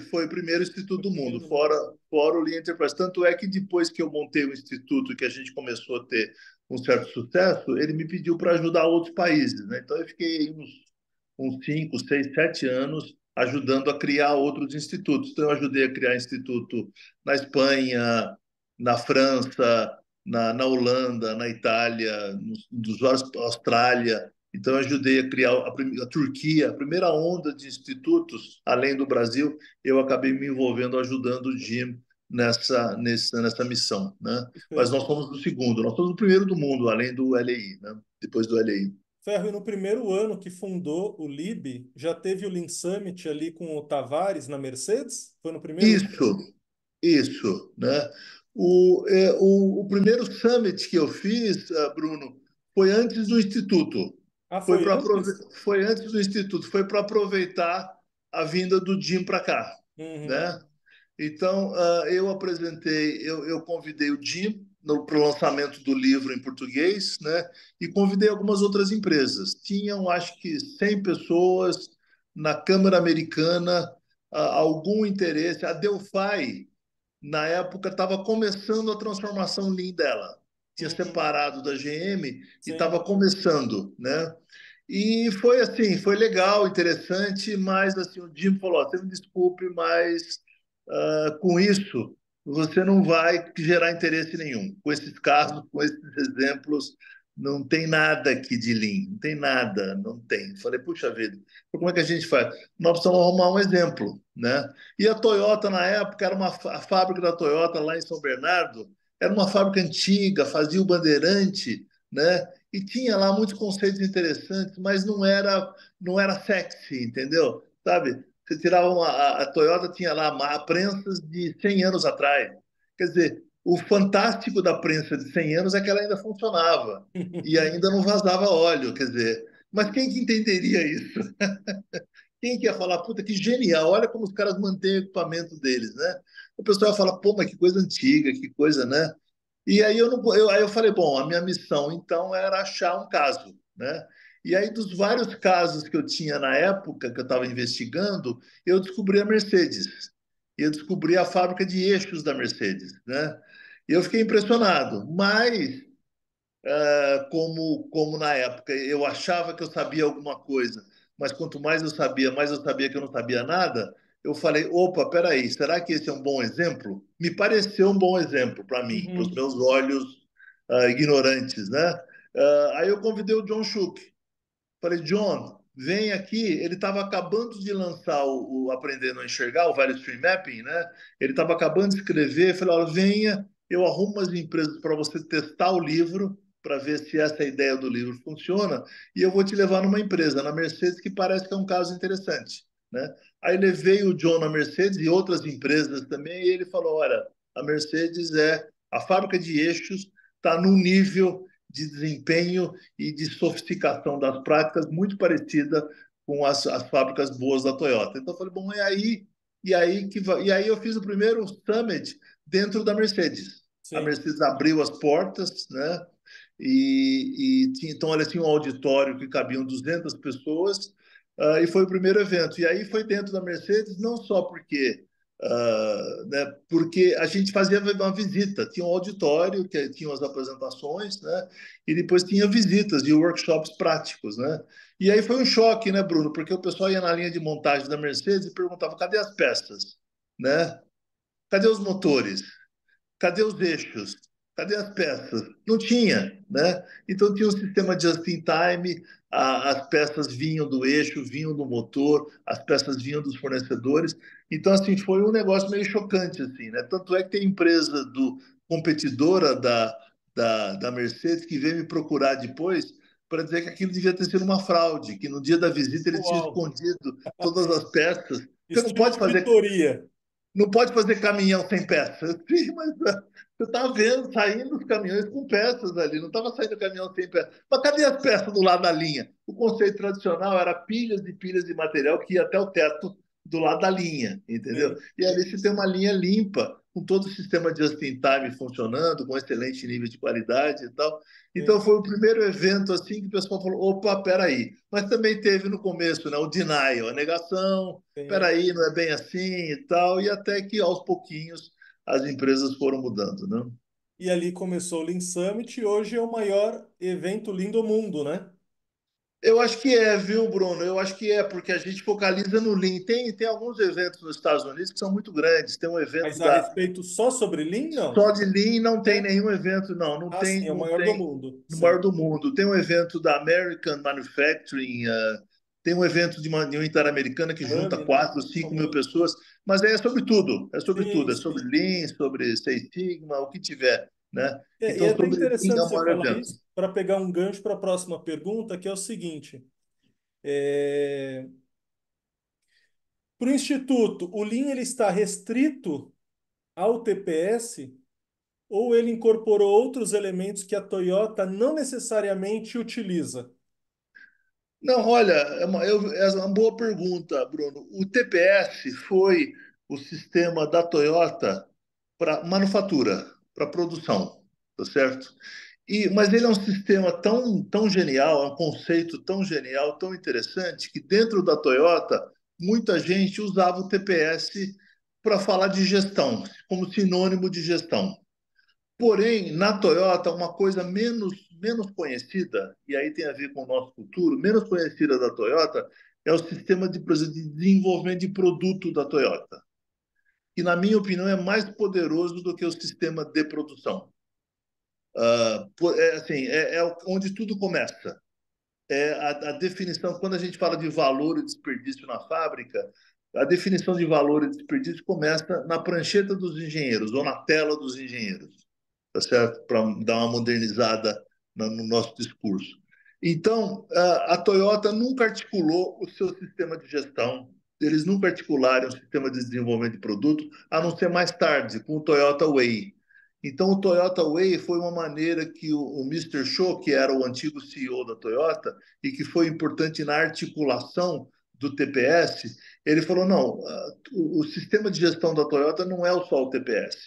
foi o primeiro instituto Foi o do mundo, primeiro do mundo. fora o Lean Enterprise. Tanto é que depois que eu montei o instituto, que a gente começou a ter um certo sucesso, ele me pediu para ajudar outros países, né? Então eu fiquei uns 5, 6, 7 anos ajudando a criar outros institutos. Então eu ajudei a criar instituto na Espanha, na França, na Holanda, na Itália, nos Austrália. Então, eu ajudei a criar a Turquia, a primeira onda de institutos, além do Brasil, eu acabei me envolvendo, ajudando o Jim nessa missão, né? Mas nós Perfeito. somos o segundo, nós somos o primeiro do mundo, além do LEI, né? Depois do LEI. Ferro, e no primeiro ano que fundou o LIB, já teve o Lean Summit ali com o Tavares na Mercedes? Foi no primeiro ano? Isso, né? O primeiro summit que eu fiz, Bruno, foi antes do Instituto. Ah, foi antes? Foi antes do Instituto, foi para aproveitar a vinda do Jim para cá, Uhum. né? Então, eu convidei o Jim para o lançamento do livro em português, né? E convidei algumas outras empresas. Tinham, acho que, 100 pessoas na Câmara Americana, algum interesse. A Delphi, na época, estava começando a transformação Lean dela. Tinha Uhum. separado da GM e Sim. estava começando, né? E foi assim, foi legal, interessante, mas assim, o Jim falou, você me desculpe, mas com isso você não vai gerar interesse nenhum. Com esses casos, com esses exemplos, não tem nada aqui de Lean, não tem nada, não tem. Falei, puxa vida, como é que a gente faz? Nós precisamos arrumar um exemplo, né? E a Toyota, na época, a fábrica da Toyota lá em São Bernardo, era uma fábrica antiga, fazia o bandeirante, né? E tinha lá muitos conceitos interessantes, mas não era sexy, entendeu? Sabe? Você tirava a Toyota tinha lá prensas de 100 anos atrás. Quer dizer, o fantástico da prensa de 100 anos é que ela ainda funcionava e ainda não vazava óleo, quer dizer. Mas quem que entenderia isso? Quem que ia falar, puta, que genial, olha como os caras mantêm o equipamento deles, né? O pessoal ia falar, pô, mas que coisa antiga, que coisa, né? E aí eu, não, eu, aí eu falei, bom, a minha missão então era achar um caso, né? E aí dos vários casos que eu tinha na época que eu estava investigando, eu descobri a Mercedes. Eu descobri a fábrica de eixos da Mercedes, né? E eu fiquei impressionado, mas como na época eu achava que eu sabia alguma coisa, mas quanto mais eu sabia que eu não sabia nada, eu falei, opa, peraí, será que esse é um bom exemplo? Me pareceu um bom exemplo para mim, para os Uhum. meus olhos ignorantes, né? Aí eu convidei o John Shook. Falei, John, vem aqui. Ele estava acabando de lançar o Aprendendo a Enxergar, o Value Stream Mapping, né? Ele estava acabando de escrever. Falei, olha, venha, eu arrumo umas empresas para você testar o livro, para ver se essa ideia do livro funciona, e eu vou te levar numa empresa, na Mercedes, que parece que é um caso interessante, né? Aí levei o John na Mercedes e outras empresas também, e ele falou, olha, a Mercedes a fábrica de eixos está num nível de desempenho e de sofisticação das práticas muito parecida com as fábricas boas da Toyota. Então eu falei, bom, e aí eu fiz o primeiro summit dentro da Mercedes. A Sim. Mercedes abriu as portas, né? Então ela tinha um auditório que cabiam 200 pessoas, e foi o primeiro evento. E aí foi dentro da Mercedes, não só porque a gente fazia uma visita, tinha um auditório que tinha as apresentações, né? E depois tinha visitas e workshops práticos, né? E aí foi um choque, né, Bruno? Porque o pessoal ia na linha de montagem da Mercedes e perguntava: cadê as peças, né? Cadê os motores? Cadê os eixos? Cadê as peças? Não tinha, né? Então tinha um sistema just in time, as peças vinham do eixo, vinham do motor, as peças vinham dos fornecedores. Então assim foi um negócio meio chocante assim, né? Tanto é que tem empresa do competidora da Mercedes que veio me procurar depois para dizer que aquilo devia ter sido uma fraude, que no dia da visita eles tinham Uau. escondido todas as peças. Você não Estilo pode fazer auditoria. Não pode fazer caminhão sem peças. Sim, mas você está vendo saindo os caminhões com peças ali, não estava saindo caminhão sem peças. Mas cadê as peças do lado da linha? O conceito tradicional era pilhas e pilhas de material que ia até o teto do lado da linha, entendeu? Sim, E ali você tem uma linha limpa, com todo o sistema just-in-time funcionando, com excelente nível de qualidade e tal. Então sim, foi o primeiro evento assim que o pessoal falou, opa, peraí. Mas também teve no começo, né, o denial, a negação, sim. peraí, não é bem assim e tal, e até que aos pouquinhos as empresas foram mudando, né? E ali começou o Lean Summit e hoje é o maior evento Lean do mundo, né? Eu acho que é, viu, Bruno? Eu acho que é, porque a gente focaliza no Lean. Tem alguns eventos nos Estados Unidos que são muito grandes. Tem um evento Mas a da respeito só sobre Lean, não? só de Lean, não tem É. nenhum evento, não. Não Ah, sim, tem, é o não maior do tem mundo. no maior Sim. do mundo. Tem um evento da American Manufacturing, tem um evento de uma Interamericana que junta AME, né? 4, 5 mil Famoso. pessoas, mas é sobre tudo. É sobre Sim, tudo. É sobre sim. Lean, sobre Six Sigma, o que tiver, né? E é Então, até sobre Lean é interessante o você maior falar evento. isso para pegar um gancho para a próxima pergunta, que é o seguinte: para o Instituto, o Lean ele está restrito ao TPS ou ele incorporou outros elementos que a Toyota não necessariamente utiliza? Não, olha, é uma boa pergunta, Bruno. O TPS foi o sistema da Toyota para manufatura, para produção, tá certo? Mas ele é um sistema tão genial, é um conceito tão genial, tão interessante, que dentro da Toyota, muita gente usava o TPS para falar de gestão, como sinônimo de gestão. Porém, na Toyota, uma coisa menos conhecida, e aí tem a ver com o nosso futuro, menos conhecida da Toyota, é o sistema de, por exemplo, de desenvolvimento de produto da Toyota, que, na minha opinião, é mais poderoso do que o sistema de produção. É onde tudo começa. É a definição, quando a gente fala de valor e desperdício na fábrica, a definição de valor e desperdício começa na prancheta dos engenheiros ou na tela dos engenheiros, tá certo? Para dar uma modernizada no nosso discurso. Então, a Toyota nunca articulou o seu sistema de gestão, eles nunca articularam o sistema de desenvolvimento de produto, a não ser mais tarde, com o Toyota Way. Então, o Toyota Way foi uma maneira que o Mr. Show, que era o antigo CEO da Toyota e que foi importante na articulação do TPS, ele falou: não, o sistema de gestão da Toyota não é só o TPS,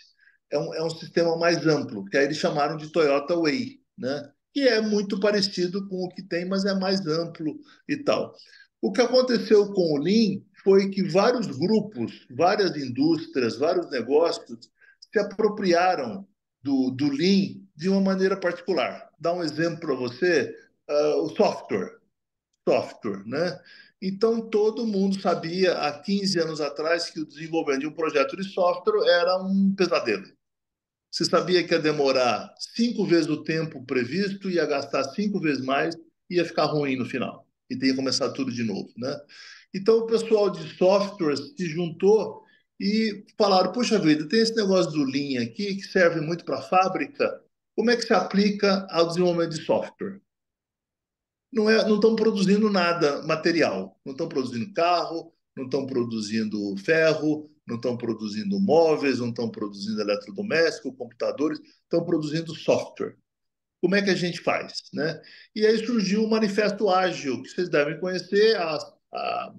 é um sistema mais amplo, que aí eles chamaram de Toyota Way, né? Que é muito parecido com o que tem, mas é mais amplo e tal. O que aconteceu com o Lean foi que vários grupos, várias indústrias, vários negócios se apropriaram do Lean de uma maneira particular. Dá um exemplo para você, o software, né? Então, todo mundo sabia há 15 anos atrás que o desenvolvimento de um projeto de software era um pesadelo. Você sabia que ia demorar 5 vezes o tempo previsto, ia gastar 5 vezes mais, ia ficar ruim no final. E tem que começar tudo de novo, né? Então, o pessoal de software se juntou e falaram: puxa vida, tem esse negócio do Lean aqui que serve muito para a fábrica. Como é que se aplica ao desenvolvimento de software? Não estão produzindo nada material, não estão produzindo carro, não estão produzindo ferro, não estão produzindo móveis, não estão produzindo eletrodoméstico, computadores, estão produzindo software. Como é que a gente faz, né? E aí surgiu o Manifesto Ágil, que vocês devem conhecer há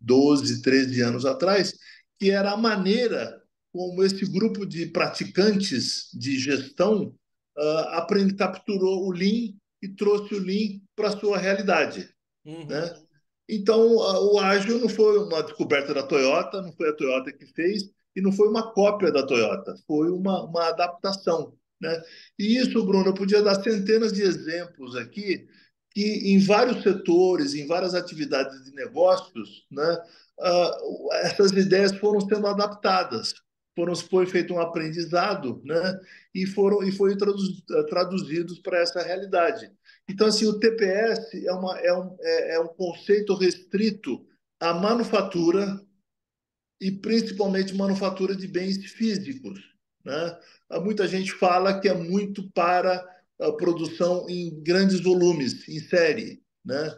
12, 13 anos atrás, que era a maneira como esse grupo de praticantes de gestão capturou o Lean e trouxe o Lean para a sua realidade, Uhum. né? Então, o ágil não foi uma descoberta da Toyota, não foi a Toyota que fez, e não foi uma cópia da Toyota, foi uma adaptação, né? E isso, Bruno, eu podia dar centenas de exemplos aqui, que em vários setores, em várias atividades de negócios, né, essas ideias foram sendo adaptadas, foi feito um aprendizado, né, e foi traduzidos para essa realidade. Então, assim, o TPS é um conceito restrito à manufatura e principalmente manufatura de bens físicos, né? Muita gente fala que é muito para a produção em grandes volumes, em série, né?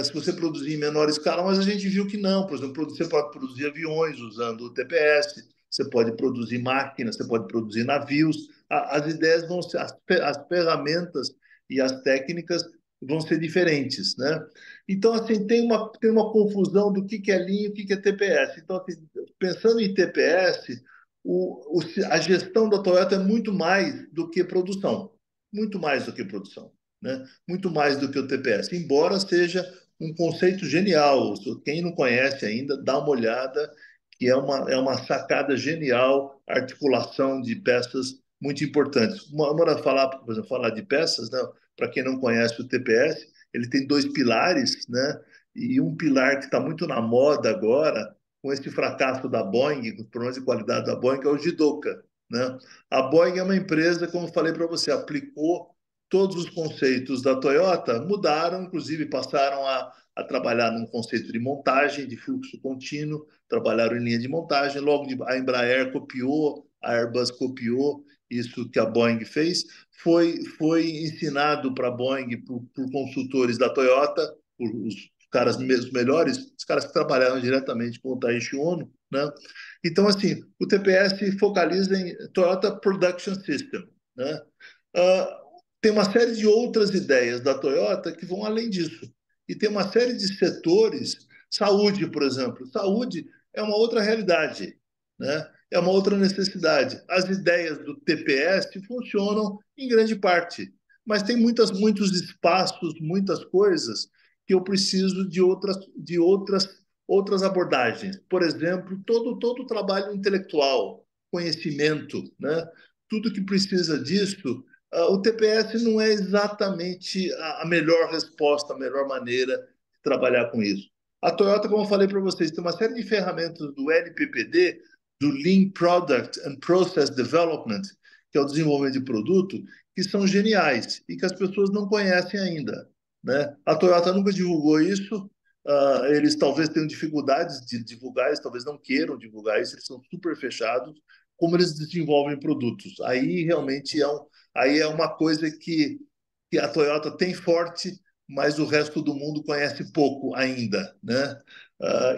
se você produzir em menor escala, mas a gente viu que não. Por exemplo, você pode produzir aviões usando o TPS, você pode produzir máquinas, você pode produzir navios. As ideias vão ser, as ferramentas e as técnicas vão ser diferentes, né? Então, assim, tem uma confusão do que é linha e o que é TPS. Então, assim, pensando em TPS, a gestão da Toyota é muito mais do que produção. Muito mais do que produção, né? Muito mais do que o TPS, embora seja um conceito genial. Quem não conhece ainda, dá uma olhada, que é uma sacada genial, articulação de peças muito importantes. Falar, por exemplo, falar de peças, né? Para quem não conhece o TPS, ele tem dois pilares, né? E um pilar que está muito na moda agora, com esse fracasso da Boeing, com os problemas de qualidade da Boeing, é o Jidoka, né? A Boeing é uma empresa, como eu falei para você, aplicou todos os conceitos da Toyota, mudaram, inclusive passaram a trabalhar num conceito de montagem, de fluxo contínuo, trabalharam em linha de montagem, logo a Embraer copiou, a Airbus copiou isso que a Boeing fez, foi ensinado para a Boeing por consultores da Toyota, por os caras os melhores, os caras que trabalharam diretamente com o Taiichi Ono, né? Então, assim, o TPS focaliza em Toyota Production System, né? Tem uma série de outras ideias da Toyota que vão além disso. E tem uma série de setores, saúde, por exemplo. Saúde é uma outra realidade, né? É uma outra necessidade. As ideias do TPS funcionam em grande parte, mas tem muitos espaços, muitas coisas que eu preciso outras abordagens. Por exemplo, todo o trabalho intelectual, conhecimento, né? Tudo que precisa disso, o TPS não é exatamente a melhor resposta, a melhor maneira de trabalhar com isso. A Toyota, como eu falei para vocês, tem uma série de ferramentas do LPPD, do Lean Product and Process Development, que é o desenvolvimento de produto, que são geniais e que as pessoas não conhecem ainda, né? A Toyota nunca divulgou isso, eles talvez tenham dificuldades de divulgar, eles talvez não queiram divulgar isso, eles são super fechados, como eles desenvolvem produtos. Aí realmente aí é uma coisa que a Toyota tem forte, mas o resto do mundo conhece pouco ainda, né?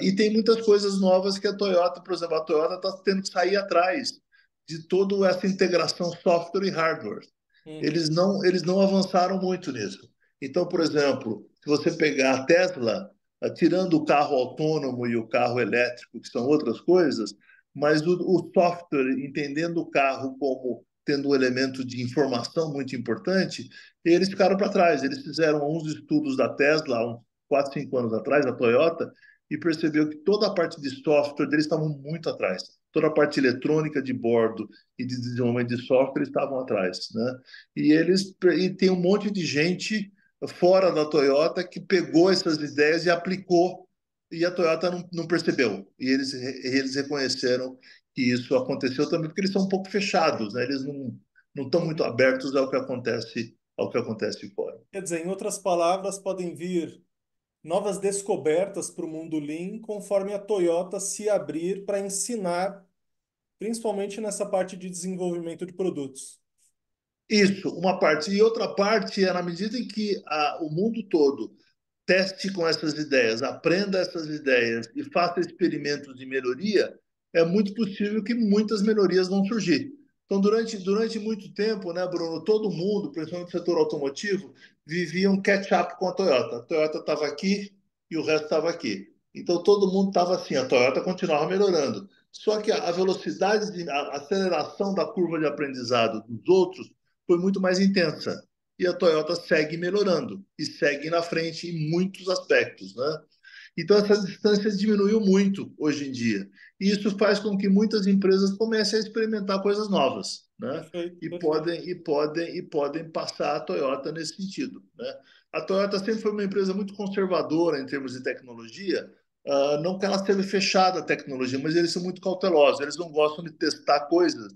E tem muitas coisas novas que a Toyota, por exemplo, a Toyota está tendo que sair atrás de toda essa integração software e hardware. Uhum. Eles não avançaram muito nisso. Então, por exemplo, se você pegar a Tesla, tirando o carro autônomo e o carro elétrico, que são outras coisas, mas o software, entendendo o carro como tendo um elemento de informação muito importante, eles ficaram para trás. Eles fizeram uns estudos da Tesla, há uns 4, 5 anos atrás, da Toyota, e percebeu que toda a parte de software deles estavam muito atrás. Toda a parte eletrônica de bordo e de desenvolvimento de software estavam atrás, né? E tem um monte de gente fora da Toyota que pegou essas ideias e aplicou, e a Toyota não percebeu. E eles reconheceram que isso aconteceu também porque eles são um pouco fechados, né? Eles não estão muito Uhum. abertos ao que acontece fora. Quer dizer, em outras palavras, podem vir novas descobertas para o mundo Lean conforme a Toyota se abrir para ensinar, principalmente nessa parte de desenvolvimento de produtos. Isso, uma parte. E outra parte é na medida em que o mundo todo teste com essas ideias, aprenda essas ideias e faça experimentos de melhoria, é muito possível que muitas melhorias vão surgir. Então, durante muito tempo, né, Bruno, todo mundo, principalmente o setor automotivo, vivia um catch-up com a Toyota. A Toyota estava aqui e o resto estava aqui. Então, todo mundo estava assim, a Toyota continuava melhorando. Só que a velocidade, a aceleração da curva de aprendizado dos outros foi muito mais intensa. E a Toyota segue melhorando e segue na frente em muitos aspectos, né? Então essa distância diminuiu muito hoje em dia. E isso faz com que muitas empresas comecem a experimentar coisas novas, né? Perfeito, perfeito. E podem passar a Toyota nesse sentido, né? A Toyota sempre foi uma empresa muito conservadora em termos de tecnologia, não que ela esteja fechada a tecnologia, mas eles são muito cautelosos, eles não gostam de testar coisas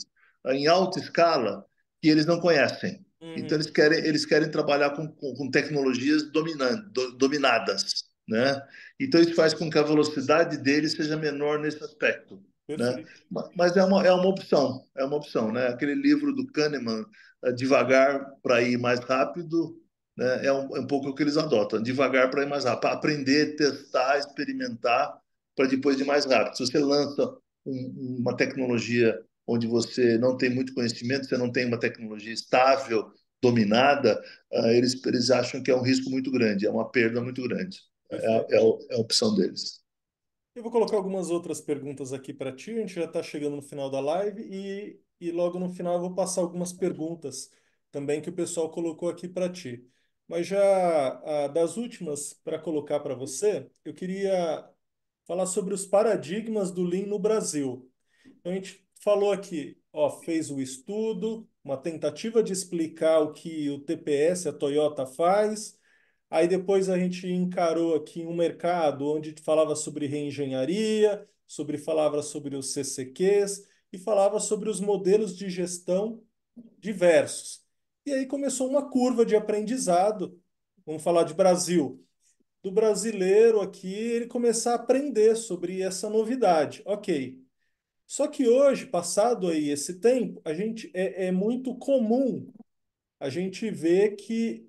em alta escala que eles não conhecem. Então, Uhum. eles querem trabalhar com tecnologias dominadas, né? Então, isso faz com que a velocidade deles seja menor nesse aspecto, né? Perfeito. Mas é uma opção, né? Aquele livro do Kahneman, Devagar para ir mais rápido, né? É um pouco o que eles adotam, devagar para ir mais rápido, para aprender, testar, experimentar, para depois ir mais rápido. Se você lança uma tecnologia onde você não tem muito conhecimento, você não tem uma tecnologia estável, dominada, eles acham que é um risco muito grande, é uma perda muito grande. Perfeito. É a opção deles. Eu vou colocar algumas outras perguntas aqui para ti. A gente já está chegando no final da live e logo no final eu vou passar algumas perguntas também que o pessoal colocou aqui para ti. Mas já das últimas para colocar para você, eu queria falar sobre os paradigmas do Lean no Brasil. Então, a gente falou aqui, ó, fez o estudo, uma tentativa de explicar o que o TPS, a Toyota, faz. Aí depois a gente encarou aqui um mercado onde falava sobre reengenharia, falava sobre os CCQs e falava sobre os modelos de gestão diversos. E aí começou uma curva de aprendizado. Vamos falar de Brasil. Do brasileiro aqui, ele começar a aprender sobre essa novidade. Ok. Só que hoje, passado aí esse tempo, é muito comum a gente ver que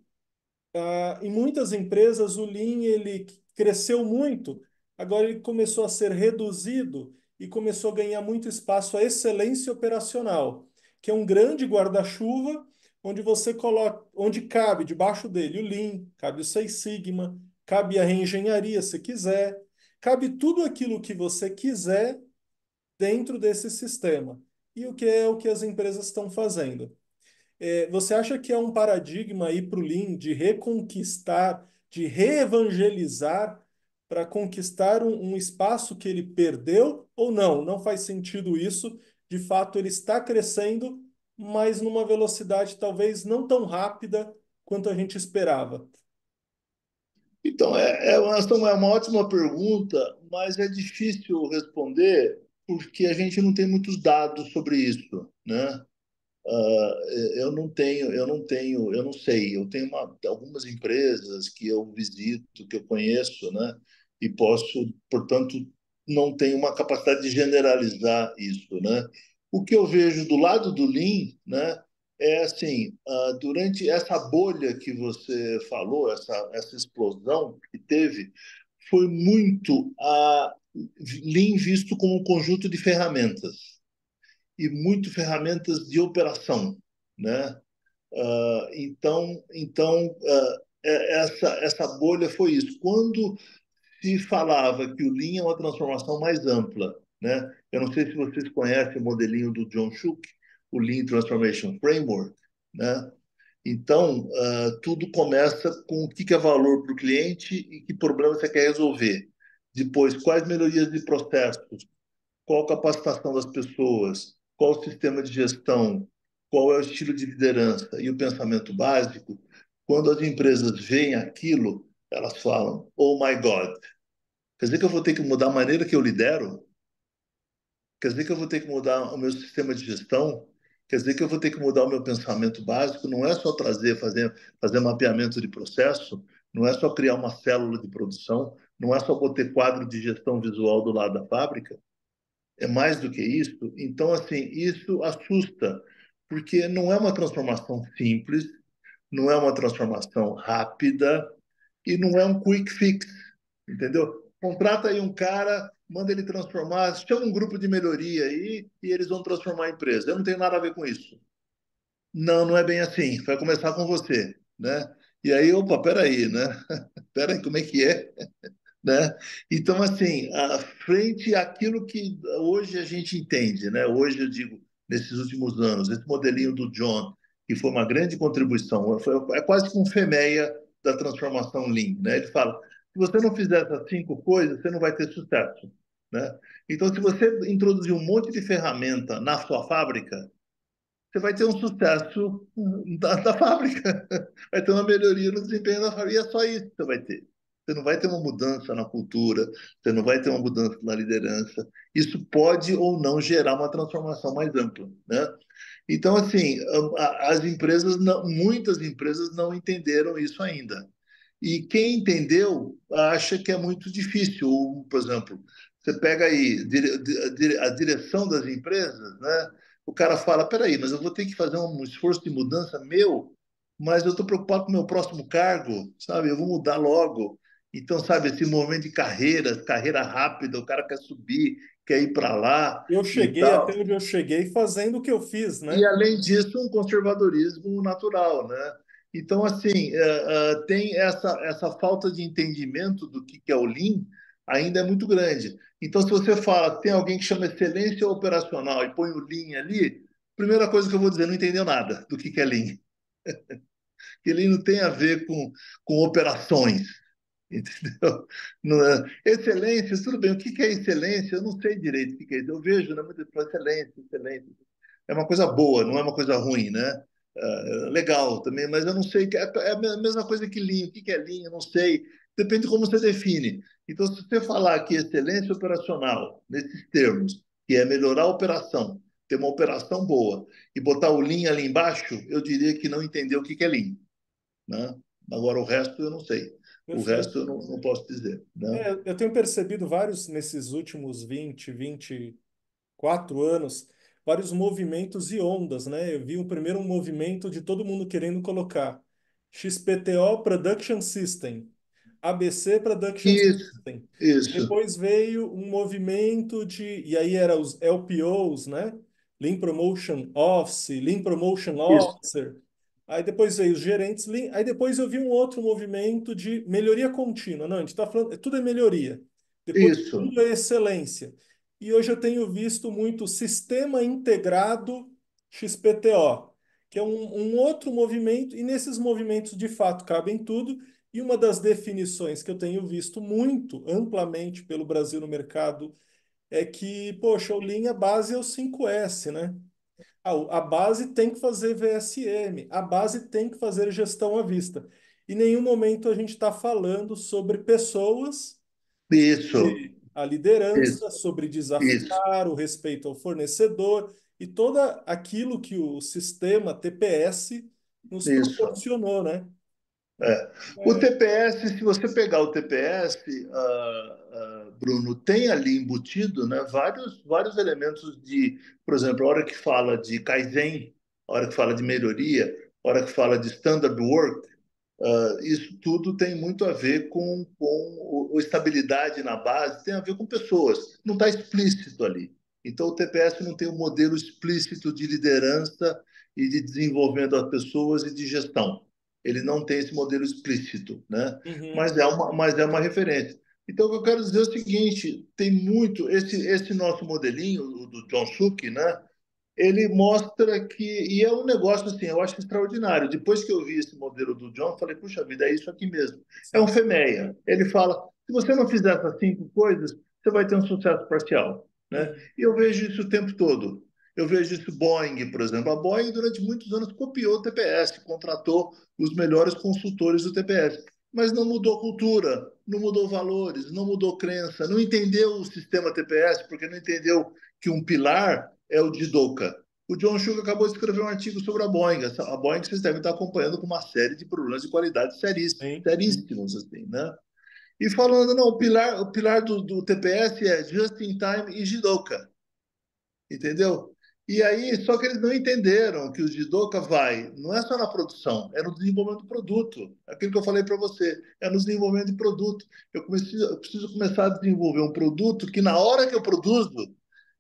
em muitas empresas o Lean ele cresceu muito, agora ele começou a ser reduzido e começou a ganhar muito espaço a excelência operacional, que é um grande guarda-chuva onde você coloca, onde cabe debaixo dele o Lean, cabe o Six Sigma, cabe a reengenharia se quiser, cabe tudo aquilo que você quiser dentro desse sistema. E o que é o que as empresas estão fazendo? Você acha que é um paradigma aí para o Lean de reconquistar, de reevangelizar para conquistar um espaço que ele perdeu ou não? Não faz sentido isso. De fato, ele está crescendo, mas numa velocidade talvez não tão rápida quanto a gente esperava. Então, essa é uma ótima pergunta, mas é difícil responder porque a gente não tem muitos dados sobre isso, né? Eu não sei. Eu tenho algumas empresas que eu visito, que eu conheço, né? E posso, portanto, não tenho uma capacidade de generalizar isso, né? O que eu vejo do lado do Lean, né? É assim, durante essa bolha que você falou, essa explosão que teve, foi muito a Lean visto como um conjunto de ferramentas e muito ferramentas de operação, né? Essa bolha foi isso. Quando se falava que o Lean é uma transformação mais ampla, né? Eu não sei se vocês conhecem o modelinho do John Shook, o Lean Transformation Framework, né? Então, tudo começa com o que é valor para o cliente e que problema você quer resolver. Depois, quais melhorias de processos, qual a capacitação das pessoas, qual o sistema de gestão, qual é o estilo de liderança e o pensamento básico, quando as empresas veem aquilo, elas falam: Oh my God, quer dizer que eu vou ter que mudar a maneira que eu lidero? Quer dizer que eu vou ter que mudar o meu sistema de gestão? Quer dizer que eu vou ter que mudar o meu pensamento básico? Não é só fazer mapeamento de processo, não é só criar uma célula de produção, não é só botar quadro de gestão visual do lado da fábrica, é mais do que isso. Então, assim, isso assusta, porque não é uma transformação simples, não é uma transformação rápida e não é um quick fix, entendeu? Contrata aí um cara, manda ele transformar, chama um grupo de melhoria aí e eles vão transformar a empresa. Eu não tenho nada a ver com isso. Não, não é bem assim. Vai começar com você, né? E aí, opa, peraí, né? Peraí, como é que é? Né? Então, assim, frente àquilo que hoje a gente entende, né? Hoje eu digo, nesses últimos anos, esse modelinho do John, que foi uma grande contribuição, é quase que um FEMEA da transformação Lean, né? Ele fala, se você não fizer essas 5 coisas, você não vai ter sucesso, né? Então, se você introduzir um monte de ferramenta na sua fábrica, você vai ter um sucesso da fábrica, vai ter uma melhoria no desempenho da fábrica, e é só isso que você vai ter. Você não vai ter uma mudança na cultura, você não vai ter uma mudança na liderança. Isso pode ou não gerar uma transformação mais ampla, né? Então, assim, as empresas, muitas empresas não entenderam isso ainda. E quem entendeu acha que é muito difícil. Por exemplo, você pega aí a direção das empresas, né? O cara fala: peraí, mas eu vou ter que fazer um esforço de mudança meu? mas eu estou preocupado com o meu próximo cargo, sabe? Eu vou mudar logo. Então, sabe, esse momento de carreira, carreira rápida, o cara quer subir, quer ir para lá Eu e cheguei até tal. onde eu cheguei fazendo o que eu fiz, E, né? além disso, um conservadorismo natural, né? Então, assim, tem essa falta de entendimento do que é o Lean ainda é muito grande. Então, se você fala, tem alguém que chama excelência operacional e põe o Lean ali, primeira coisa que eu vou dizer, não entendeu nada do que é Lean. Que Lean não tem a ver com operações, entendeu? Não é. Excelência, tudo bem, o que é excelência? Eu não sei direito o que é isso. Eu vejo, né, muita pessoa, excelência, excelência é uma coisa boa, não é uma coisa ruim, né? Legal também, mas eu não sei, é a mesma coisa que linha. O que é linha? Eu não sei. Depende de como você define. Então, se você falar que excelência operacional, nesses termos, que é melhorar a operação, ter uma operação boa, e botar o lean ali embaixo, eu diria que não entendeu o que é lean, né? Agora, o resto eu não sei. O resto Perfeito. eu não posso dizer, né? Eu tenho percebido vários nesses últimos 24 anos, vários movimentos e ondas, né? Eu vi primeiro um movimento de todo mundo querendo colocar XPTO Production System, ABC Production Isso, System. isso, Depois veio um movimento e aí era os LPOs, né? Lean Promotion Office, Lean Promotion isso, Officer. Aí depois veio os gerentes Lean. Aí depois eu vi um outro movimento de melhoria contínua. Não, a gente está falando, tudo é melhoria. Depois isso, tudo é excelência. E hoje eu tenho visto muito Sistema Integrado XPTO, que é um outro movimento, e nesses movimentos de fato cabem tudo. E uma das definições que eu tenho visto muito amplamente pelo Brasil no mercado é que, poxa, o Lean, a base é o 5S, né? A base tem que fazer VSM, a base tem que fazer gestão à vista. Em nenhum momento a gente está falando sobre pessoas, isso, sobre a liderança, isso, sobre isso, desafiar o respeito ao fornecedor e todo aquilo que o sistema TPS nos isso. proporcionou, né? É. O É, TPS, se você pegar o TPS, Bruno, tem ali embutido, né, vários elementos de, por exemplo, a hora que fala de Kaizen, a hora que fala de melhoria, a hora que fala de standard work, isso tudo tem muito a ver com estabilidade na base, tem a ver com pessoas. Não está explícito ali. Então, o TPS não tem um modelo explícito de liderança e de desenvolvimento das pessoas e de gestão. Ele não tem esse modelo explícito, né? uhum, Mas é uma referência. Então, o que eu quero dizer é o seguinte: tem muito esse nosso modelinho, o do John Suki, né? Ele mostra que, e é um negócio assim, eu acho extraordinário. Depois que eu vi esse modelo do John, eu falei, puxa vida, é isso aqui mesmo. É um sim. FEMEA. Ele fala, se você não fizer essas 5 coisas, você vai ter um sucesso parcial, né? Uhum. E eu vejo isso o tempo todo. Eu vejo isso Boeing, por exemplo. A Boeing, durante muitos anos, copiou o TPS, contratou os melhores consultores do TPS, mas não mudou cultura, não mudou valores, não mudou crença, não entendeu o sistema TPS, porque não entendeu que um pilar é o Jidoka. O John Sugar acabou de escrever um artigo sobre a Boeing. A Boeing vocês devem estar acompanhando com uma série de problemas de qualidade Sim. seríssimos, assim, né? E falando, não, o pilar do TPS é Just in Time e Jidoka, entendeu? E aí, só que eles não entenderam que o Jidoka vai, não é só na produção, é no desenvolvimento do produto. Aquilo que eu falei para você, é no desenvolvimento de produto. Eu preciso começar a desenvolver um produto que, na hora que eu produzo,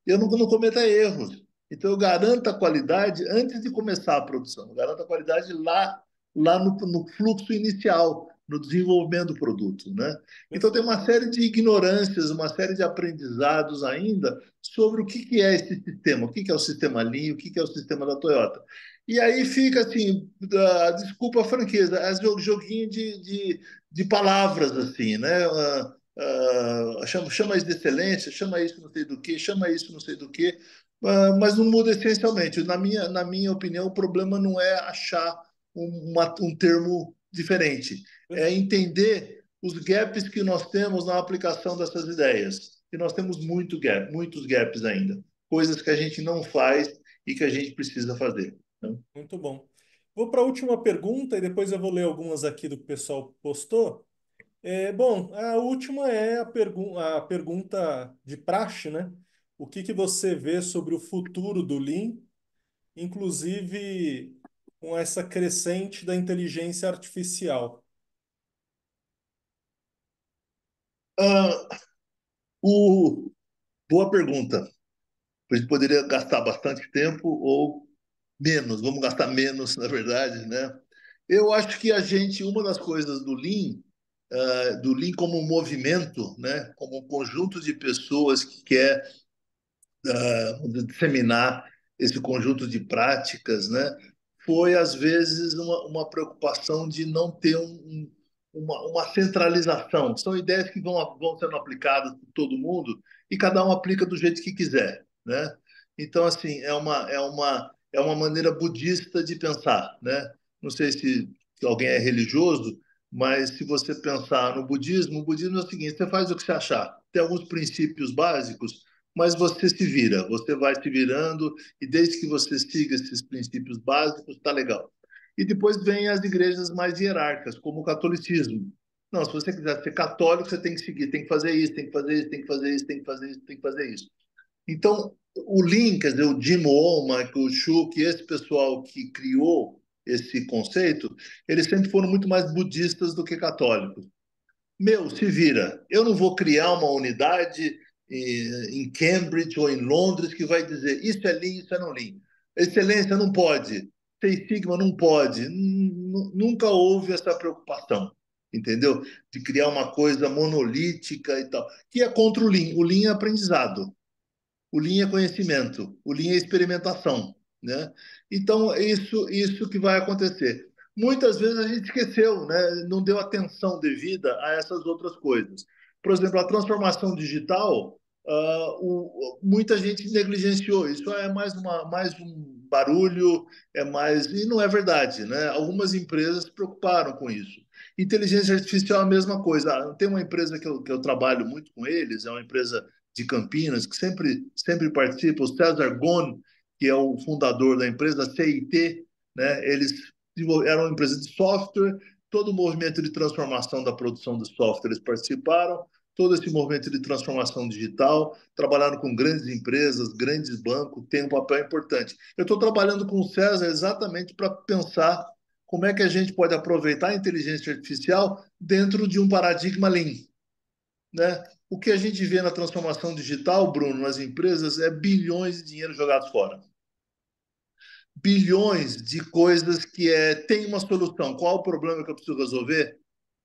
eu não cometa erros. Então, eu garanto a qualidade antes de começar a produção. Eu garanto a qualidade lá no fluxo inicial, no desenvolvimento do produto, né? Então, tem Perfeito. uma série de ignorâncias, uma série de aprendizados ainda sobre o que é esse sistema, o que é o sistema Lean, o que é o sistema da Toyota. E aí fica assim, desculpa a franqueza, é joguinho de palavras, assim, né? Chama isso de excelência, chama isso não sei do que, chama isso não sei do que, mas não muda essencialmente. Na minha opinião, o problema não é achar um termo diferente, é Perfeito. entender os gaps que nós temos na aplicação dessas ideias. E nós temos muitos gaps ainda, coisas que a gente não faz e que a gente precisa fazer, né? Muito bom. Vou para a última pergunta e depois eu vou ler algumas aqui do que o pessoal postou. Bom, a última é a pergunta de praxe, né? O que que você vê sobre o futuro do Lean? Inclusive, com essa crescente da inteligência artificial? Ah, o... Boa pergunta. A gente poderia gastar bastante tempo ou menos, vamos gastar menos, na verdade, né? Eu acho que a gente, uma das coisas do Lean como um movimento, né? Como um conjunto de pessoas que quer disseminar esse conjunto de práticas, né? Foi às vezes uma preocupação de não ter uma centralização. São ideias que vão sendo aplicadas por todo mundo e cada um aplica do jeito que quiser, né? Então, assim, é uma maneira budista de pensar, né? Não sei se alguém é religioso, mas se você pensar no budismo, o budismo é o seguinte: você faz o que você achar. Tem alguns princípios básicos, mas você se vira, você vai se virando e desde que você siga esses princípios básicos, está legal. E depois vem as igrejas mais hierárquicas, como o catolicismo. Não, se você quiser ser católico, você tem que seguir, tem que fazer isso, tem que fazer isso, tem que fazer isso, tem que fazer isso, tem que fazer isso. Então, o Lean, quer dizer, o Jim Womack, o Schuch, esse pessoal que criou esse conceito, eles sempre foram muito mais budistas do que católicos. Meu, se vira. Eu não vou criar uma unidade em Cambridge ou em Londres que vai dizer isso é Lean, isso é não Lean. Excelência não pode. Seis Sigma não pode. Nunca houve essa preocupação, entendeu? De criar uma coisa monolítica e tal, que é contra o Lean. O Lean é aprendizado. O Lean é conhecimento, o Lean é experimentação, né? Então, isso que vai acontecer. Muitas vezes a gente esqueceu, né? Não deu atenção devida a essas outras coisas. Por exemplo, a transformação digital, muita gente negligenciou. Isso é mais um barulho, é mais. E não é verdade, né? Algumas empresas se preocuparam com isso. Inteligência artificial é a mesma coisa. Tem uma empresa que eu trabalho muito com eles, é uma empresa de Campinas, que sempre participa, o César Gon, que é o fundador da empresa CIT, né? Eles eram uma empresa de software, todo o movimento de transformação da produção de software eles participaram, todo esse movimento de transformação digital, trabalharam com grandes empresas, grandes bancos, tem um papel importante. Eu estou trabalhando com o César exatamente para pensar como é que a gente pode aproveitar a inteligência artificial dentro de um paradigma Lean, né? O que a gente vê na transformação digital, Bruno, nas empresas, é bilhões de dinheiro jogados fora. Bilhões de coisas que tem uma solução. Qual o problema que eu preciso resolver?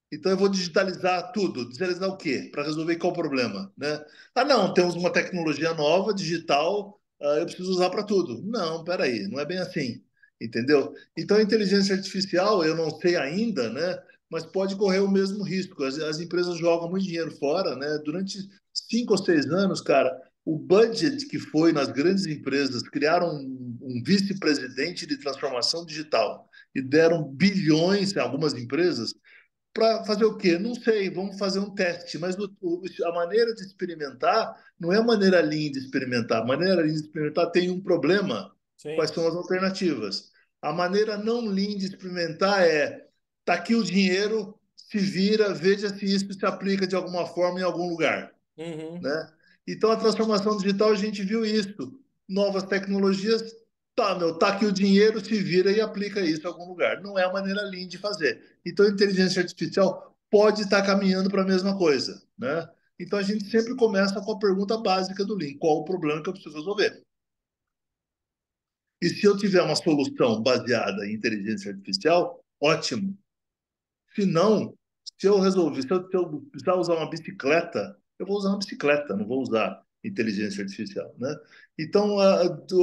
Então eu vou digitalizar tudo. Digitalizar o quê? Para resolver qual o problema, né? Ah, não, temos uma tecnologia nova, digital, eu preciso usar para tudo. Não, peraí, não é bem assim, entendeu? Então a inteligência artificial, eu não sei ainda, né? Mas pode correr o mesmo risco. As empresas jogam muito dinheiro fora, né? Durante 5 ou 6 anos, cara, o budget que foi nas grandes empresas, criaram um vice-presidente de transformação digital e deram bilhões em algumas empresas para fazer o quê? Não sei, vamos fazer um teste. Mas a maneira de experimentar não é a maneira Lean de experimentar. A maneira Lean de experimentar tem um problema. Quais Sim. são as alternativas? A maneira não Lean de experimentar é: tá aqui o dinheiro, se vira, veja se isso se aplica de alguma forma em algum lugar, Uhum. né? Então, a transformação digital, a gente viu isso. Novas tecnologias, tá, meu, tá aqui o dinheiro, se vira e aplica isso em algum lugar. Não é a maneira Lean de fazer. Então, a inteligência artificial pode estar caminhando para a mesma coisa, né? Então, a gente sempre começa com a pergunta básica do Lean: qual o problema que eu preciso resolver? E se eu tiver uma solução baseada em inteligência artificial, ótimo. Se não, se eu precisar usar uma bicicleta, eu vou usar uma bicicleta, não vou usar inteligência artificial, né? Então,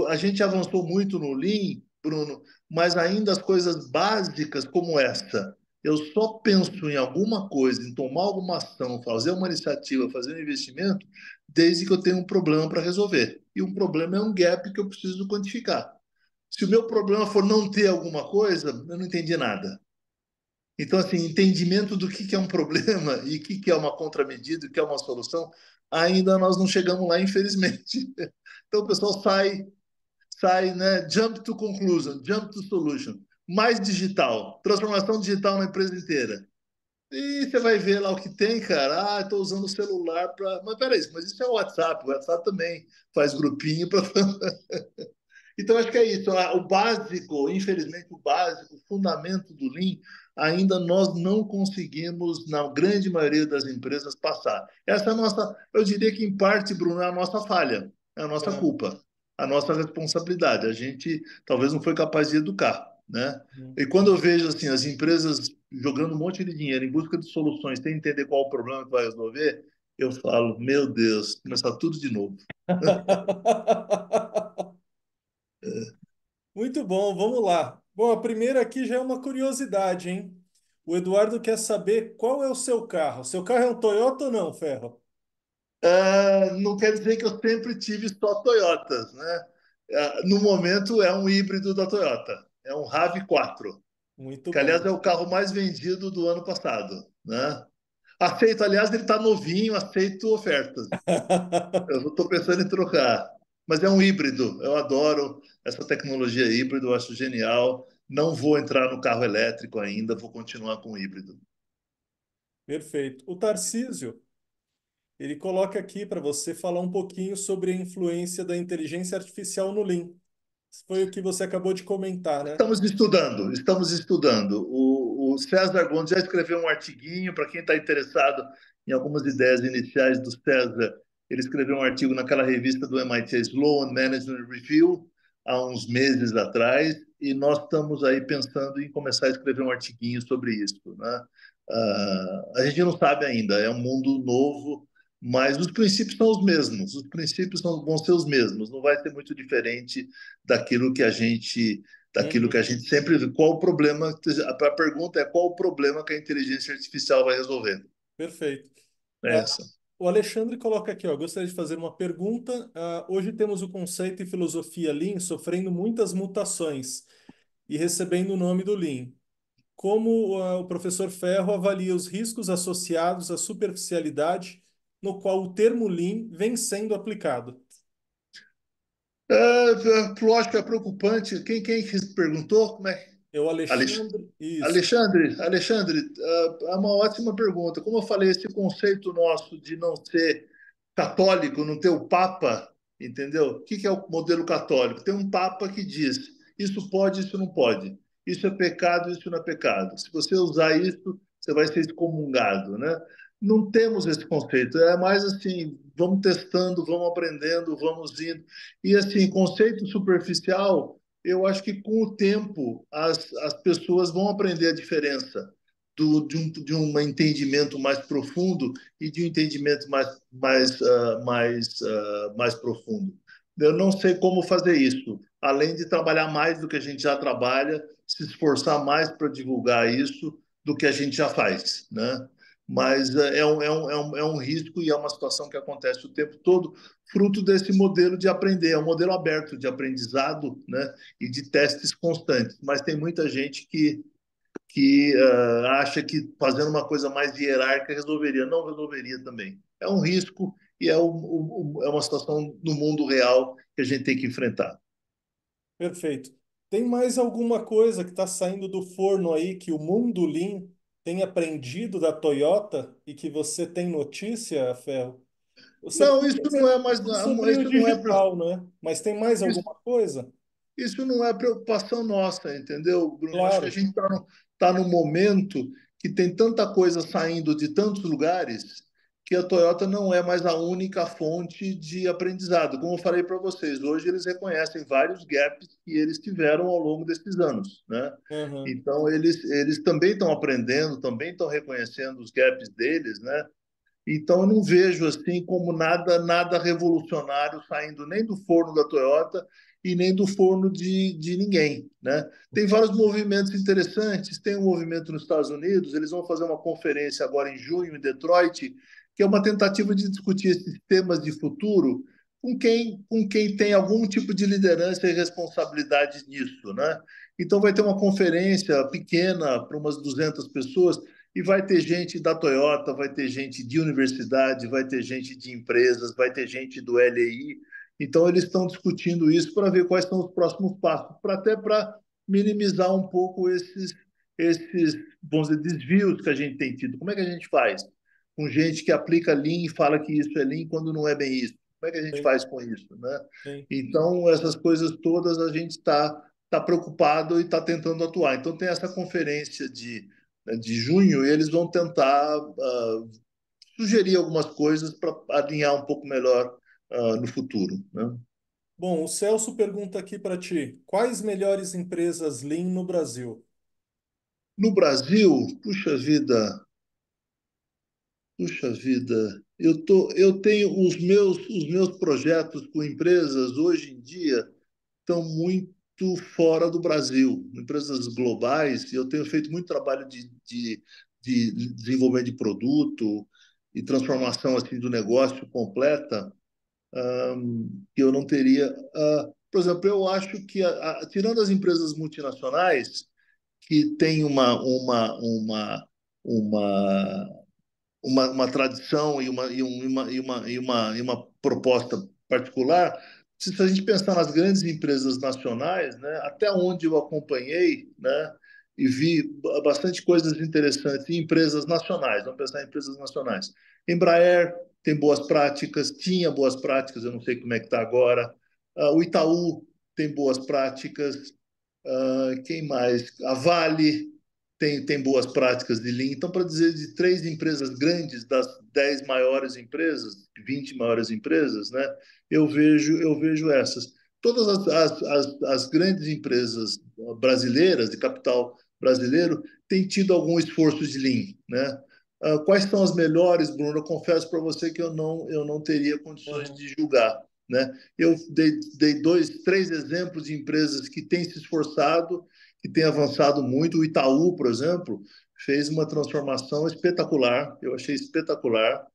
a gente avançou muito no Lean, Bruno, mas ainda as coisas básicas como essa, eu só penso em alguma coisa, em tomar alguma ação, fazer uma iniciativa, fazer um investimento, desde que eu tenha um problema para resolver. E um problema é um gap que eu preciso quantificar. Se o meu problema for não ter alguma coisa, eu não entendi nada. Então, assim, entendimento do que é um problema e o que é uma contramedida, o que é uma solução, ainda nós não chegamos lá, infelizmente. Então, o pessoal sai, né? Jump to conclusion, jump to solution. Mais digital, transformação digital na empresa inteira. E você vai ver lá o que tem, cara. Ah, estou usando o celular para. Mas peraí, mas isso é o WhatsApp. O WhatsApp também faz grupinho para. Então, acho que é isso. O básico, infelizmente, o básico, o fundamento do Lean, ainda nós não conseguimos, na grande maioria das empresas, passar. Essa é a nossa, eu diria que, em parte, Bruno, é a nossa falha, é a nossa É. culpa, a nossa responsabilidade. A gente talvez não foi capaz de educar, né? Hum. E quando eu vejo assim, as empresas jogando um monte de dinheiro em busca de soluções, sem entender qual o problema que vai resolver, eu falo, meu Deus, começar tudo de novo. Muito bom, vamos lá. Bom, a primeira aqui já é uma curiosidade, hein? O Eduardo quer saber qual é o seu carro. Seu carro é um Toyota ou não, Ferro? Não quer dizer que eu sempre tive só Toyotas, né? No momento é um híbrido da Toyota, é um RAV4, Muito que aliás bom. é o carro mais vendido do ano passado, né? Aceito, aliás, ele está novinho, aceito ofertas. Eu estou pensando em trocar, mas é um híbrido. Eu adoro essa tecnologia híbrido, eu acho genial. Não vou entrar no carro elétrico ainda, vou continuar com o híbrido. Perfeito. O Tarcísio, ele coloca aqui para você falar um pouquinho sobre a influência da inteligência artificial no Lean. Foi o que você acabou de comentar, né? Estamos estudando, estamos estudando. O César Gomes já escreveu um artiguinho, para quem está interessado em algumas ideias iniciais do César, ele escreveu um artigo naquela revista do MIT Sloan Management Review, há uns meses atrás, e nós estamos aí pensando em começar a escrever um artiguinho sobre isso, né? A gente não sabe ainda, é um mundo novo, mas os princípios são os mesmos, os princípios vão ser os mesmos, não vai ser muito diferente daquilo que a gente Uhum. sempre vê. Qual o problema? A pergunta é qual o problema que a inteligência artificial vai resolver? Perfeito. É Ah, essa. o Alexandre coloca aqui, ó, gostaria de fazer uma pergunta. Hoje temos o conceito e filosofia Lean sofrendo muitas mutações e recebendo o nome do Lean. Como o professor Ferro avalia os riscos associados à superficialidade no qual o termo Lean vem sendo aplicado? Lógico que é preocupante. Quem que perguntou? Como é? É o Alex- Alexandre, isso. Alexandre, é uma ótima pergunta. Como eu falei, esse conceito nosso de não ser católico, não ter o Papa, entendeu? O que é o modelo católico? Tem um Papa que diz: isso pode, isso não pode. Isso é pecado, isso não é pecado. Se você usar isso, você vai ser excomungado, né? Não temos esse conceito. É mais assim, vamos testando, vamos aprendendo, vamos indo. E assim, conceito superficial, eu acho que com o tempo as pessoas vão aprender a diferença de um entendimento mais profundo e de um entendimento mais profundo. Eu não sei como fazer isso, além de trabalhar mais do que a gente já trabalha, se esforçar mais para divulgar isso do que a gente já faz, né? Mas é um risco e é uma situação que acontece o tempo todo, fruto desse modelo de aprender, é um modelo aberto de aprendizado, né? E de testes constantes. Mas tem muita gente que acha que fazendo uma coisa mais hierárquica resolveria. Não resolveria também. É um risco e é uma situação no mundo real que a gente tem que enfrentar. Perfeito. Tem mais alguma coisa que está saindo do forno aí que o mundo Lean tem aprendido da Toyota e que você tem notícia, Ferro? Não, isso Você não é mais, comentou sobre o isso não é, digital, né? Mas tem mais isso, alguma coisa? isso não é preocupação nossa, entendeu, Bruno? Acho que a Claro. gente tá no momento que tem tanta coisa saindo de tantos lugares que a Toyota não é mais a única fonte de aprendizado. Como eu falei para vocês, hoje eles reconhecem vários gaps que eles tiveram ao longo desses anos, né? Uhum. Então, eles também estão aprendendo, também estão reconhecendo os gaps deles, né? Então, eu não vejo assim como nada revolucionário saindo nem do forno da Toyota e nem do forno de ninguém, né? Tem vários movimentos interessantes. Tem um movimento nos Estados Unidos, eles vão fazer uma conferência agora em junho em Detroit, que é uma tentativa de discutir esses temas de futuro com quem tem algum tipo de liderança e responsabilidade nisso, né? Então vai ter uma conferência pequena para umas 200 pessoas e vai ter gente da Toyota, vai ter gente de universidade, vai ter gente de empresas, vai ter gente do LEI. Então, eles estão discutindo isso para ver quais são os próximos passos, até para minimizar um pouco esses, vamos dizer, desvios que a gente tem tido. Como é que a gente faz? Com gente que aplica Lean e fala que isso é Lean quando não é bem isso. Como é que a gente Sim, faz com isso, né? sim. Então, essas coisas todas a gente tá preocupado e está tentando atuar. Então, tem essa conferência de junho e eles vão tentar sugerir algumas coisas para alinhar um pouco melhor no futuro, né? Bom, o Celso pergunta aqui para ti: quais melhores empresas Lean no Brasil? No Brasil, puxa vida, eu tenho os meus projetos com empresas hoje em dia estão muito fora do Brasil, empresas globais, e eu tenho feito muito trabalho de desenvolvimento de produto e transformação assim do negócio completa, que eu não teria. Por exemplo, eu acho que, tirando as empresas multinacionais, que têm uma uma tradição e uma proposta particular. Se a gente pensar nas grandes empresas nacionais, né, até onde eu acompanhei, né, e vi bastante coisas interessantes em empresas nacionais, vamos pensar em empresas nacionais. Embraer tem boas práticas, tinha boas práticas, eu não sei como é que está agora. O Itaú tem boas práticas. Quem mais? A Vale tem boas práticas de Lean. Então, para dizer de três empresas grandes, das 10 maiores empresas, 20 maiores empresas, né, eu vejo essas. Todas as grandes empresas brasileiras, de capital brasileiro, têm tido algum esforço de Lean. Né? Quais são as melhores, Bruno? Eu confesso para você que eu não teria condições Uhum. de julgar. Né? Eu dei dois, três exemplos de empresas que têm se esforçado, que têm avançado muito. O Itaú, por exemplo, fez uma transformação espetacular, eu achei espetacular.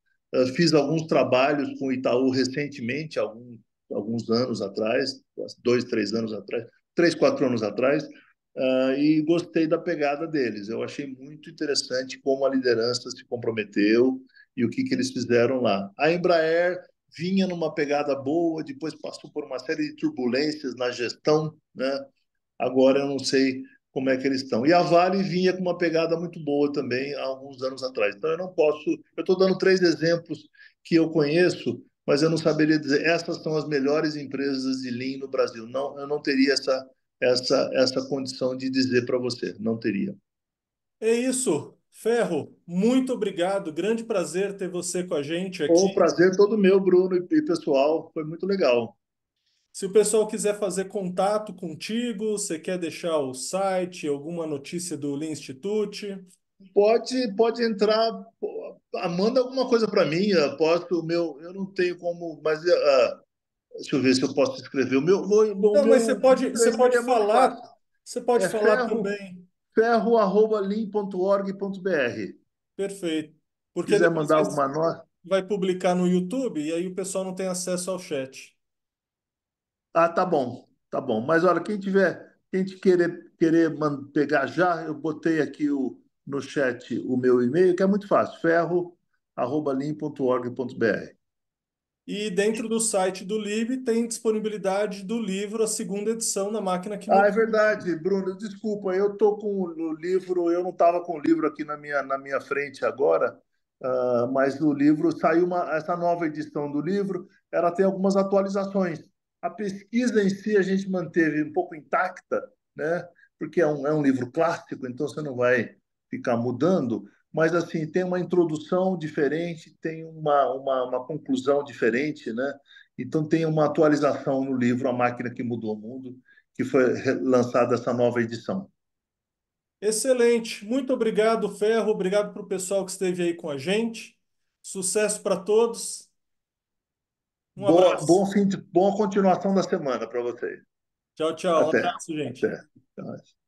Fiz alguns trabalhos com o Itaú recentemente, alguns anos atrás, 2, 3 anos atrás, 3, 4 anos atrás, e gostei da pegada deles. Eu achei muito interessante como a liderança se comprometeu e o que eles fizeram lá. A Embraer vinha numa pegada boa, depois passou por uma série de turbulências na gestão, né? Agora eu não sei como é que eles estão. E a Vale vinha com uma pegada muito boa também há alguns anos atrás. Então eu não posso. Eu estou dando três exemplos que eu conheço, mas eu não saberia dizer essas são as melhores empresas de Lean no Brasil. Não, eu não teria essa condição de dizer para você. Não teria. É isso, Ferro. Muito obrigado. Grande prazer ter você com a gente O aqui. prazer todo meu, Bruno e pessoal. Foi muito legal. Se o pessoal quiser fazer contato contigo, você quer deixar o site, alguma notícia do Lean Institute? Pode entrar, manda alguma coisa para mim. Eu não tenho como, mas deixa eu ver se eu posso escrever. Não, mas Meu você e-mail pode é muito falar, fácil. você pode É falar também. ferro@lean.org.br. Perfeito. Porque Quiser depois mandar alguma nota. vai publicar no YouTube e aí o pessoal não tem acesso ao chat. Tá bom, tá bom. Mas olha, quem te querer pegar já, eu botei aqui no chat o meu e-mail, que é muito fácil, ferro@lean.org.br. E dentro do site do Lib tem disponibilidade do livro, a segunda edição na máquina que mudou É o mundo. verdade, Bruno. Desculpa, eu tô com o livro, eu não estava com o livro aqui na minha frente agora, mas o livro saiu essa nova edição do livro, ela tem algumas atualizações. A pesquisa em si a gente manteve um pouco intacta, né? Porque é um livro clássico, então você não vai ficar mudando, mas assim tem uma introdução diferente, tem uma conclusão diferente, né? Então tem uma atualização no livro A Máquina que Mudou o Mundo que foi lançada essa nova edição. Excelente. Muito obrigado, Ferro. Obrigado para o pessoal que esteve aí com a gente. Sucesso para todos. Um abraço. Boa continuação da semana para vocês. Tchau, tchau. Um Até. abraço, gente. Até. Até mais.